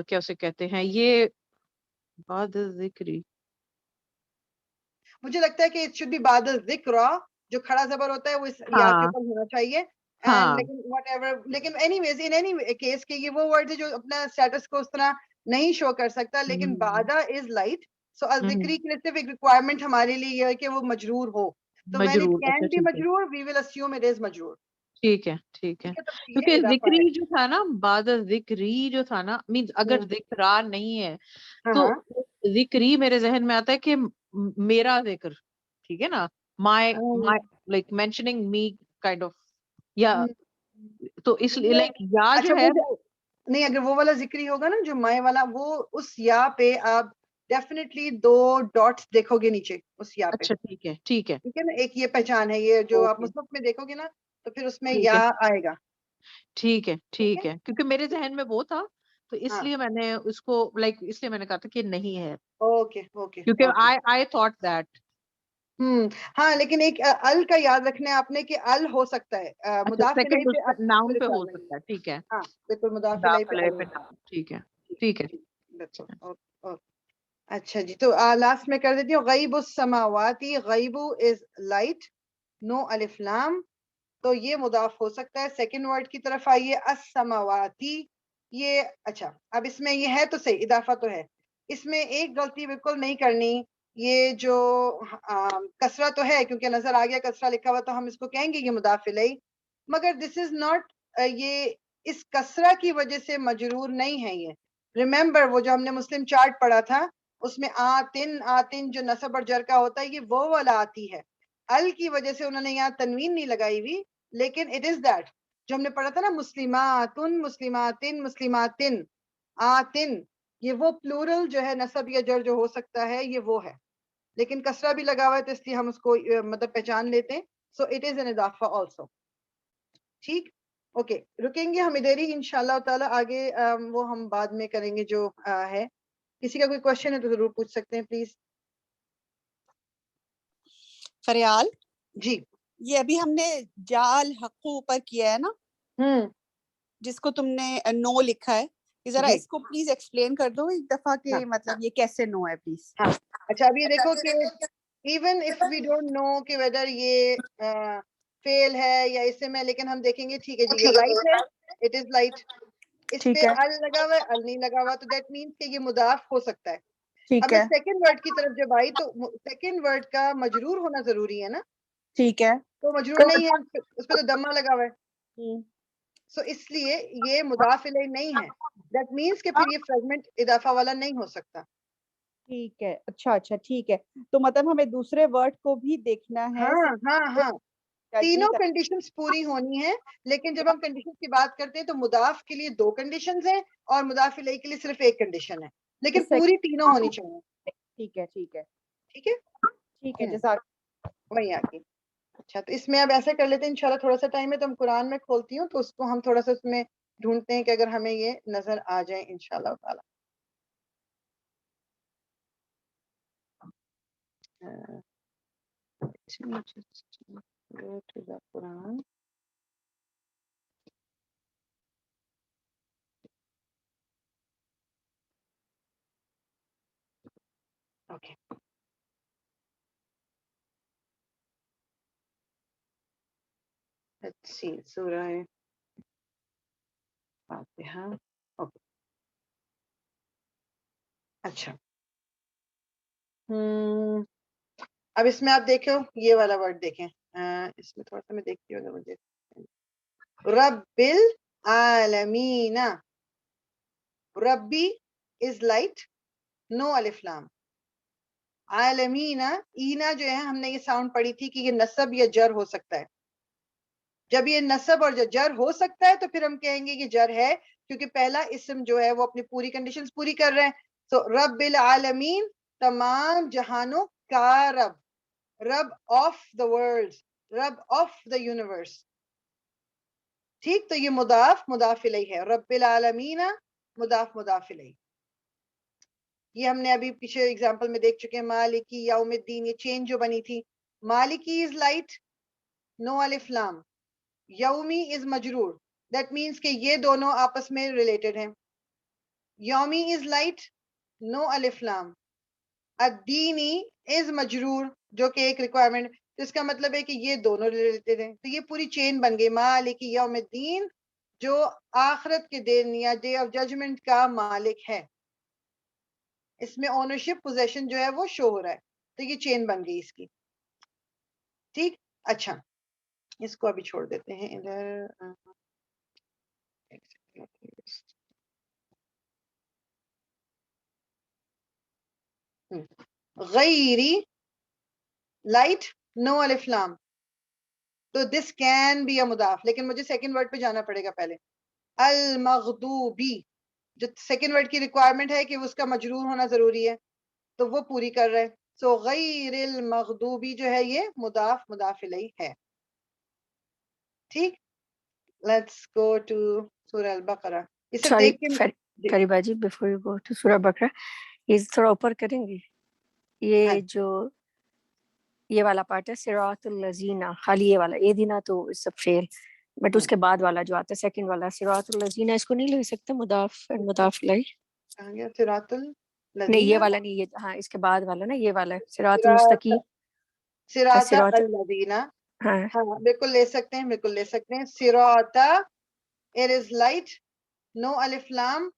کیا اسے کہتے ہیں, یہ بعد ذکری, مجھے لگتا ہے کہ اٹ شوڈ بی بعد ذکر, جو کھڑا زبر ہوتا ہے وہ اس یا کے اوپر ہونا چاہیے. لیکن واٹ ایور, لیکن anyways in any case کہ یہ وہ ورڈ ہے جو اپنا اسٹیٹس کو اس طرح نہیں شو کر سکتا, لیکن بعدہ از لائٹ, سو الذکری کے لیے صرف ایک ریکوائرمنٹ ہمارے لیے یہ ہے کہ وہ مجرور ہو. تو when it can be مجرور, we will assume it is مجرور. ٹھیک ہے ٹھیک ہے, کیونکہ ذکری جو تھا نا, بعد ذکری جو تھا نا, مینز اگر ذکرار نہیں ہے تو ذکری میرے ذہن میں آتا ہے کہ میرا ذکر, ٹھیک ہے نا, my like mentioning me kind of, یا تو اس لیے لائک یا جو ہے نہیں, اگر وہ والا ذکری ہوگا نا جو مائے والا, وہ اس یا پہ آپ ڈیفینیٹلی 2 ڈاٹس دیکھو گے نیچے اس یا پہ. اچھا ٹھیک ہے ٹھیک ہے ٹھیک ہے نا, ایک یہ پہچان ہے, یہ جو آپ مصحف میں دیکھو گے نا تو پھر اس میں یا آئے گا. ٹھیک ہے ٹھیک ہے, کیونکہ میرے ذہن میں وہ تھا, تو اس لیے میں نے اس کو لائک اس لیے میں نے کہا تھا کہ نہیں ہے. اوکے اوکے, کیونکہ I thought that. ہاں لیکن ایک ال کا یاد رکھنا ہے آپ نے کہ ال ہو سکتا ہے مضاف الیہ پہ, ناؤن پہ ہو سکتا ہے, ٹھیک ہے, ہاں بالکل مضاف الیہ پہ, ٹھیک ہے ٹھیک ہے. اچھا جی, تو لاسٹ میں کر دیتی ہوں, غیب السماواتی, غیب از لائٹ, نو الف لام, تو یہ مضاف ہو سکتا ہے. سیکنڈ ورڈ کی طرف آئیے, السماواتی, یہ اچھا اب اس میں یہ ہے تو صحیح, اضافہ تو ہے. اس میں ایک غلطی بالکل نہیں کرنی, یہ جو کسرہ تو ہے, کیونکہ نظر آ گیا کسرہ لکھا ہوا, تو ہم اس کو کہیں گے یہ مضاف الیہ, مگر دس از ناٹ, یہ اس کسرہ کی وجہ سے مجرور نہیں ہے. یہ ریممبر وہ جو ہم نے مسلم چارٹ پڑھا تھا, اس میں آتن جو نصب اور جر کا ہوتا ہے, یہ وہ والا آتی ہے. ال کی وجہ سے انہوں نے یہاں تنوین نہیں لگائی ہوئی, لیکن اٹ از دیٹ جو ہم نے پڑھا تھا نا مسلماتن مسلماتن مسلماتن آتن, یہ وہ پلورل جو ہے نصب یا جر جو ہو سکتا ہے یہ وہ ہے, لیکن کسرہ بھی لگا ہوا ہے تو اس لیے ہم اس کو مطلب پہچان لیتے ہیں. سو اٹ از این اضافہ آلسو. ٹھیک, اوکے رکیں گے ہم ادھر ہی انشاءاللہ تعالی, آگے وہ ہم بعد میں کریں گے جو ہے. کسی کا کوئی کوشچن ہے تو ضرور پوچھ سکتے ہیں پلیز. فریال جی یہ ابھی ہم نے جال حقو اوپر کیا ہے نا, جس کو تم نے نو لکھا ہے, ذرا جی اس کو پلیز ایکسپلین کر دو ایک دفعہ کہ مطلب یہ کیسے نو ہے پلیز. ہاں اچھا, اب یہ دیکھو کہ even if we don't know کہ ویدر یہ فیل ہے یا اسم ہے, لیکن ہم دیکھیں گے ٹھیک ہے جی یہ لائٹ ہے, اٹ از لائٹ. اس ٹھیک پہ ہے ال لگا ہوا ہے, ال نہیں لگا ہوا, تو دیٹ مینس کہ یہ مضاف ہو سکتا ہے. ٹھیک اب میں ہے سیکنڈ ورڈ کی طرف جب آئی تو سیکنڈ ورڈ کا مجرور ہونا ضروری ہے نا, ٹھیک ہے تو مجرور نہیں ہے, اس پہ تو دمہ لگا ہوا ہے. سو اس لیے یہ مضاف الیہ نہیں ہے. دیٹ مینس کہ پھر یہ فریگمنٹ اضافہ والا نہیں ہو سکتا. ٹھیک ہے. اچھا ٹھیک ہے, تو مطلب ہمیں دوسرے ورڈ کو بھی دیکھنا ہے, ہاں جج نہیں تینوں کرنا. کنڈیشنز پوری ہونی ہے, لیکن جب ہم کنڈیشنز کی بات کرتے ہیں تو مضاف کے لیے 2 کنڈیشنز ہیں اور مضاف الیہ کے لیے صرف 1 کنڈیشن ہے, لیکن پوری تینوں ہونی چاہیے. ٹھیک ہے ٹھیک ہے ٹھیک ہے ٹھیک ہے, جزاک. وہی آگے. اچھا تو اس میں اب ایسا کر لیتے ہیں انشاءاللہ, تھوڑا سا ٹائم ہے تو ہم قرآن میں کھولتی ہوں تو اس کو ہم تھوڑا سا اس میں ڈھونڈتے ہیں کہ اگر ہمیں یہ نظر آ جائے انشاءاللہ تعالی. Go to the Quran. Okay. Let's see, Surah Fatiha. Okay. اچھا اب اس میں آپ دیکھو یہ والا ورڈ دیکھیں, اس میں تھوڑا سا میں دیکھتی ہوں اگر مجھے. رب العالمین, ربی از لائٹ, نو الف لام. عالمین, اینا جو ہے ہم نے یہ ساؤنڈ پڑھی تھی کہ یہ نصب یا جر ہو سکتا ہے. جب یہ نصب اور جر ہو سکتا ہے تو پھر ہم کہیں گے کہ جر ہے, کیونکہ پہلا اسم جو ہے وہ اپنی پوری کنڈیشنز پوری کر رہے ہیں. سو رب العالمین, تمام جہانوں کا رب, رب آف دا ورلڈ, رب آف دا یونیورس. ٹھیک, تو یہ مضاف الیہ ہے. رب العالمین مضاف الیہ. یہ ہم نے ابھی پیچھے ایگزامپل میں دیکھ چکے ہیں. مالکی یوم الدین, یہ چینج جو بنی تھی, مالکی از لائٹ, نو الف لام. یومی از مجرور, دیٹ مینس کہ یہ دونوں آپس میں ریلیٹڈ ہیں. یومی از لائٹ, نو الف لام. الدینی از مجرور, جو کہ ایک ریکوائرمنٹ, تو اس کا مطلب ہے کہ یہ دونوں ریلیٹڈ ہیں. تو یہ پوری چین بن گئی. مالکی یوم الدین, جو آخرت کے دن یا ڈے آف ججمنٹ کا مالک ہے. اس میں اونرشپ پوزیشن جو ہے وہ شو ہو رہا ہے, تو یہ چین بن گئی اس کی. ٹھیک, اچھا اس کو ابھی چھوڑ دیتے ہیں ادھر. غیری لائٹ, نو الف لام. تو دس کین بی اے مضاف, لیکن مجھے سیکنڈ ورڈ پہ جانا پڑے گا پہلے. المغضوبی, جو سیکنڈ ورڈ کی ریکوائرمنٹ ہے کہ اس کا مجرور ہونا ضروری ہے, تو وہ پوری کر رہے ہیں. سو غیر المغضوبی جو ہے یہ مضاف الیہ ہے. ٹھیک, لیٹس گو ٹو سورہ البقرہ. یہ صرف سوری دیکھ کے فریبا جی, بفور یو گو ٹو سورہ بقرہ, یہ تھوڑا اوپر کریں گے. یہ جو یہ والا پارٹ ہے صراط الذین, خالی یہ والا, یہ دینا تو اس فیل, بٹ اس کے بعد والا جو آتا ہے سیکنڈ والا صراط الذین, اس کو نہیں لے سکتے مضاف اینڈ مضاف الیہ. کہاں گیا صراط نہیں یہ والا نہیں, یہ ہاں اس کے بعد والا نا, یہ والا صراط المستقیم, صراط الذین. ہاں بالکل لے سکتے ہیں, بالکل لے سکتے ہیں. صراط, it is light, no الف لام.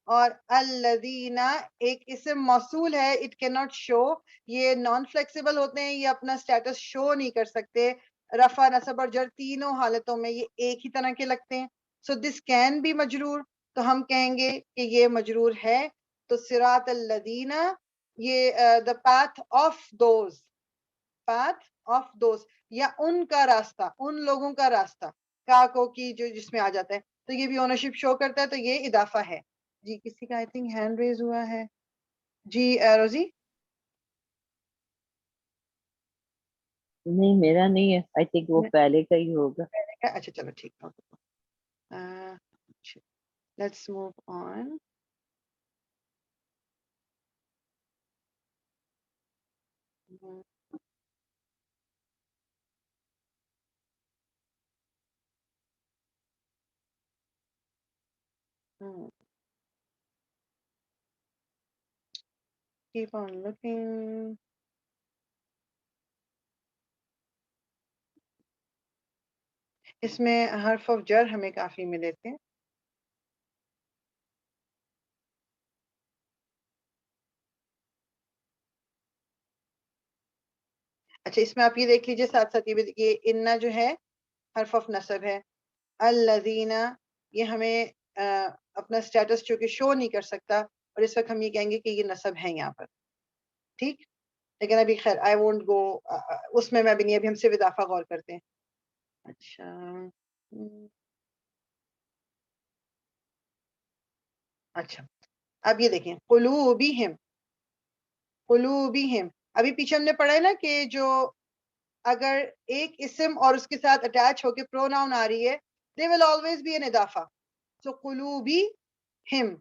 اور الذین ایک اسم موصول ہے, اٹ کی ناٹ شو, یہ نان فلیکسیبل ہوتے ہیں, یہ اپنا اسٹیٹس شو نہیں کر سکتے. رفع, نصب اور جر تینوں حالتوں میں یہ ایک ہی طرح کے لگتے ہیں. سو دس کین بی مجرور, تو ہم کہیں گے کہ یہ مجرور ہے. تو صراط الذین, یہ the path of those, path of those. یا ان کا راستہ، ان لوگوں کا راستہ، کا کو کی جو جس میں آ جاتا ہے تو یہ بھی اونرشپ شو کرتا ہے، تو یہ اضافہ ہے. جی کسی کا آئی تھنک ہینڈ ریز ہوا ہے. جی روزی. نہیں میرا نہیں ہے، آئی تھنک وہ پہلے کا ہی ہوگا. اچھا چلو ٹھیک ہے. Let's move on. Keep on looking. اس میں حرف آف جر ہمیں کافی ملے تھے. اچھا اس میں آپ یہ دیکھ لیجیے ساتھ ساتھ یہ انا جو ہے حرف آف نصب ہے. الذین یہ ہمیں اپنا سٹیٹس چونکہ شو نہیں کر سکتا اور اس وقت ہم یہ کہیں گے کہ یہ نصب ہے یہاں پر. ٹھیک لیکن ابھی خیر آئی وونٹ گو اس میں بھی نہیں، ابھی ہم صرف اضافہ غور کرتے ہیں. اچھا اچھا اب یہ دیکھیں قلوبہم. قلوبہم ابھی پیچھے ہم نے پڑھا ہے نا کہ جو اگر ایک اسم اور اس کے ساتھ اٹیچ ہو کے پروناؤن آ رہی ہے they will always be an اضافہ. So قلوبہم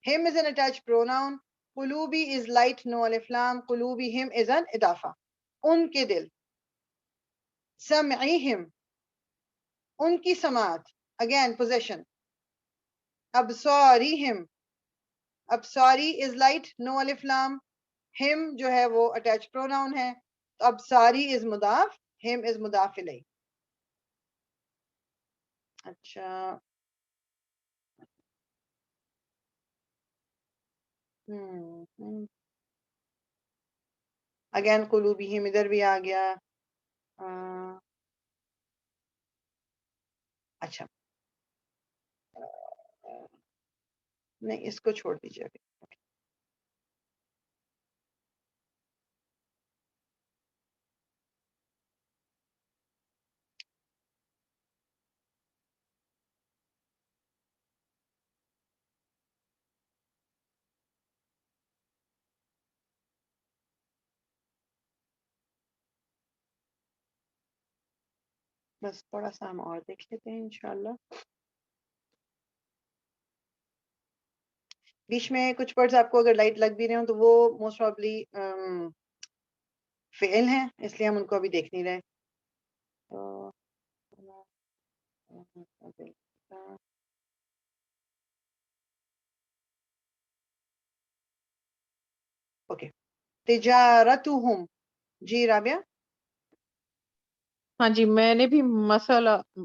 him is an attached pronoun. قلوبی is light no alif lam. قلوبہم is an اضافہ. ان کے دل. سمعہم ان کی سماعت again possession. ابصارہم ابصاری is light no alif lam. him جو ہے وہ اٹیچ پروناؤن ہے تو ابصاری is مضاف him is مضاف الیہ. اچھا اگین قلوبہم ادھر بھی آ گیا. اچھا نہیں اس کو چھوڑ دیجیے ابھی. بس تھوڑا سا ہم اور دیکھ لیتے ہیں انشاءاللہ. بیچ میں کچھ ورڈز آپ کو اگر لائٹ لگ بھی رہے ہوں تو وہ موسٹ پرابلی فعل ہیں، اس لیے ہم ان کو ابھی دیکھ نہیں رہے. اوکے تجارتہم. جی رابعہ. ہاں جی میں نے بھی مسالہم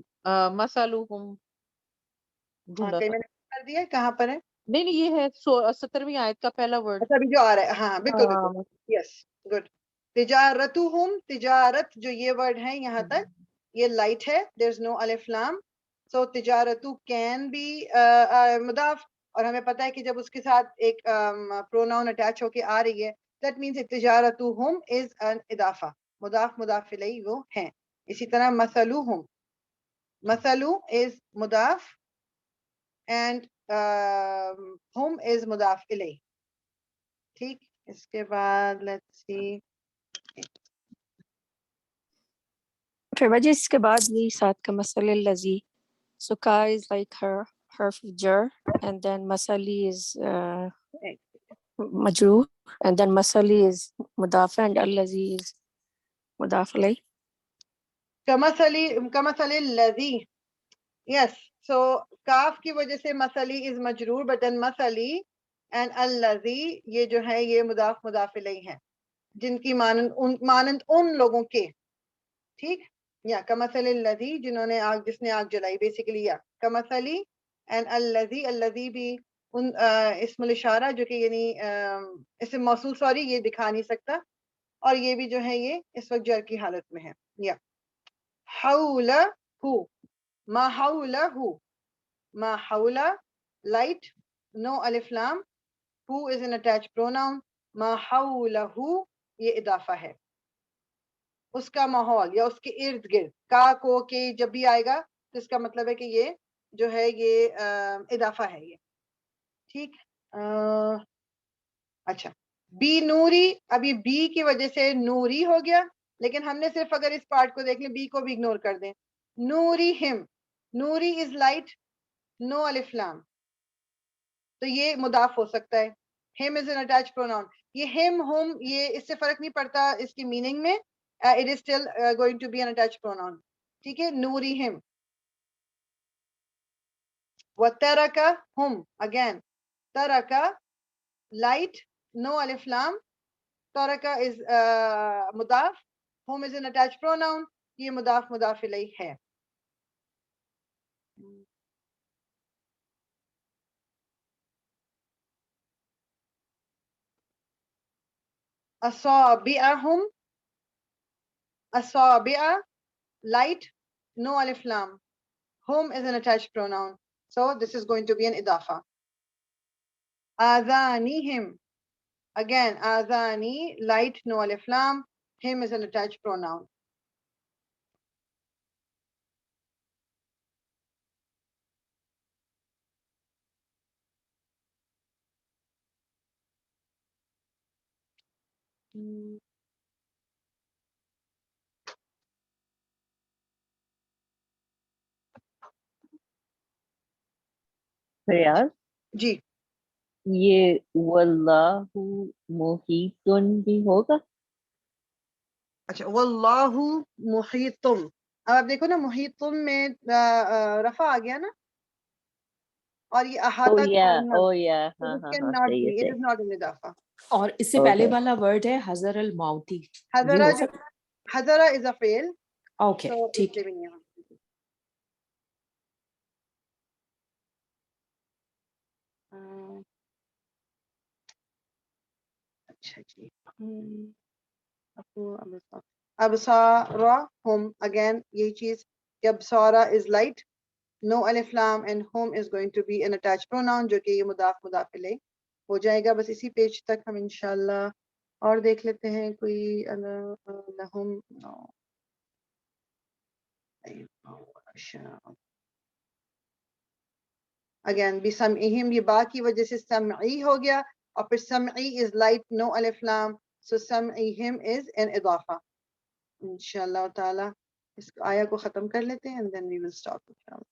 ڈھونڈا کہیں تھا. میں نے کر دیا ہے کہاں پر ہے؟ نہیں یہ ہے 17ویں آیت کا پہلا ورڈ. اچھا ابھی جو آ رہا ہے ہاں بالکل بالکل یس گڈ. تجارتہم تجارت جو یہ ورڈ ہے یہاں تک یہ لائٹ ہے دیر از نو الف لام. سو تجارتو کین بی مضاف اور ہمیں پتہ ہے کہ جب اس کے ساتھ ایک پروناؤن اٹیچ ہو کے آ رہی ہے دیٹ مینس تجارتہم از ان اضافہ مضاف مضاف الیہ وہ ہیں. اسی طرح مثلوہم مثلو از مضاف اینڈ ہم از مضاف الیہ. ٹھیک اس کے بعد لیٹس سی. پھر وجہ اس کے بعد یہی ساتھ کا مسئلہ الذی. So ka is like her harf of jar and then masali is majroor and then masali is mudaf and allazi is mudaf alayh. کمثل الذی یس. سو کاف کی وجہ سے مثلی از مجرور بٹ دین مثلی اینڈ الذی یہ جو ہے یہ مضاف مضاف الیہ ہیں جن کی مانند ان لوگوں کے. ٹھیک یا کمثل الذی جنہوں نے آگ جس نے آگ جلائی بیسیکلی یا کمثلی اینڈ الذی الذی بھی ان اسم الاشارہ جو کہ یعنی اسم موصول سوری یہ دکھا نہیں سکتا اور یہ بھی جو ہے یہ اس وقت جر کی حالت میں ہے. یا حولہ ما حولہ ما حولہ light no alif lam. who is an attached pronoun. ما حولہ یہ اضافہ ہے. اس کا ماحول یا اس کے ارد گرد، کا کو کے جب بھی آئے گا تو اس کا مطلب ہے کہ یہ جو ہے یہ اضافہ ہے یہ. ٹھیک. اچھا بی نوری، اب یہ بی کی وجہ سے نوری ہو گیا، لیکن ہم نے صرف اگر اس پارٹ کو دیکھ لیں، بی کو بھی اگنور کر دیں. نوری ہم، نوری از لائٹ، نو الف لام، تو یہ مضاف ہو سکتا ہے. ہم از این اٹیچ پروناؤن. یہ ہم ہوم یہ اس سے فرق نہیں پڑتا اس کی میننگ میں، it is still going to be an attach pronoun. ٹھیک ہے. نوری ہم. وَتَرَكَ ہم، اگین ترکا لائٹ، نو الف لام. ترکا از مضاف، ہم از این اٹیچ پروناؤن، یہ مضاف مضاف الیہ ہے. اصابعہم، اصابع light, no alif lam. Hum is an attached pronoun, so this is going to be an idafa. Adhanihim, again adhani light, no alif lam. Him is an attached pronoun. فریاض جی یہ واللہ محیطن بھی ہوگا؟ اچھا واللہ محیطم، اب آپ دیکھو نا محیطم میں رفع آ گیا نا، اور یہ احاطہ کرنا، ہاں it ہاں ہاں cannot صحیح be, ہے it is not an idafa. اور اس سے پہلے والا ورڈ ہے حضر الموتی، یہ حضرہ ہو جو سکتا حضرہ is a fail, okay so ٹھیک اس ہے. لیے بھی نہیں ہے. اچھا جی. ابصارہم، اگین یہی چیز کہ ابصارہ از لائٹ، نو الف لام، اینڈ ہوم is going to be an attach pronoun, جو کہ یہ مضاف مضاف الیہ ہو جائے گا. بس اسی پیج تک ہم انشاءاللہ اور دیکھ لیتے ہیں کوئی لہم. اگین بسمعہم، یہ با کی وجہ سے سمعی ہو گیا، اور پھر سمعی از لائٹ، نو الف لام، سو سمعہم از این اضافہ. انشاءاللہ تعالی اس آیا کو ختم کر لیتے ہیں، and then we will stop انشاءاللہ.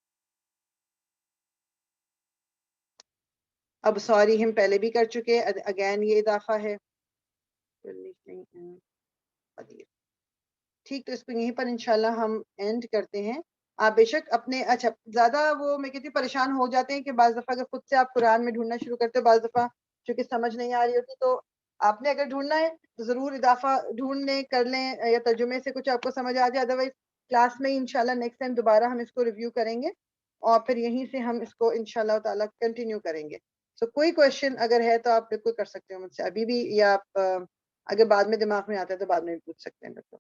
اب سوری ہم پہلے بھی کر چکے، اگین یہ اضافہ ہے. ٹھیک، تو اس کو یہیں پر انشاءاللہ ہم اینڈ کرتے ہیں. آپ بے شک اپنے اچھا زیادہ وہ میں کہتی ہوں پریشان ہو جاتے ہیں کہ بعض دفعہ اگر خود سے آپ قرآن میں ڈھونڈنا شروع کرتے ہو، بعض دفعہ چونکہ سمجھ نہیں آ رہی ہوتی، تو آپ نے اگر ڈھونڈنا ہے تو ضرور اضافہ ڈھونڈ لیں، کر لیں، یا ترجمے سے کچھ آپ کو سمجھ آ جائے. ادروائز کلاس میں انشاءاللہ نیکسٹ ٹائم دوبارہ ہم اس کو ریویو کریں گے، اور پھر یہیں سے ہم اس کو انشاءاللہ تعالیٰ کنٹینیو کریں گے. سو کوئی کوشچن اگر ہے تو آپ بالکل کر سکتے ہو مجھ سے ابھی بھی، یا آپ اگر بعد میں دماغ میں آتا ہے تو بعد میں بھی پوچھ سکتے ہیں بالکل.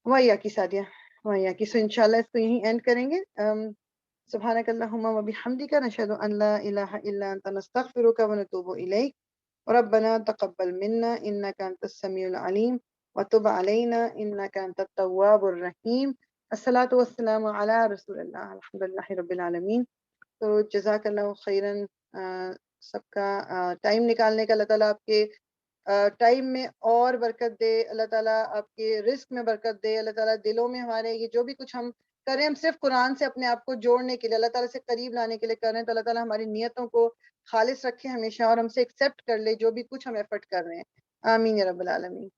وہی کی سادیہ وہی کی. سو انشاءاللہ اس کو یہیں اینڈ کریں گے. سبحانک اللہم و بحمدک، نشہد ان لا الہ الا انت، نستغفرک و نتوب الیک. ربنا تقبل منا انک انت السمیع العلیم وتب علینا انک انت التواب الرحیم. الصلاۃ والسلام علی رسول اللہ، الحمدللہ رب العالمین. تو جزاک اللہ خیراً سب کا ٹائم نکالنے کا. اللہ تعالیٰ آپ کے ٹائم میں اور برکت دے، اللہ تعالیٰ آپ کے رزق میں برکت دے، اللہ تعالیٰ دلوں میں ہمارے یہ جو بھی کچھ ہم کریں، ہم صرف قرآن سے اپنے آپ کو جوڑنے کے لیے، اللہ تعالیٰ سے قریب لانے کے لیے کر رہے ہیں. تو اللہ تعالیٰ ہماری نیتوں کو خالص رکھے ہمیشہ، اور ہم سے ایکسیپٹ کر لے جو بھی کچھ ہم ایفرٹ کر رہے ہیں. آمین یا رب العالمین.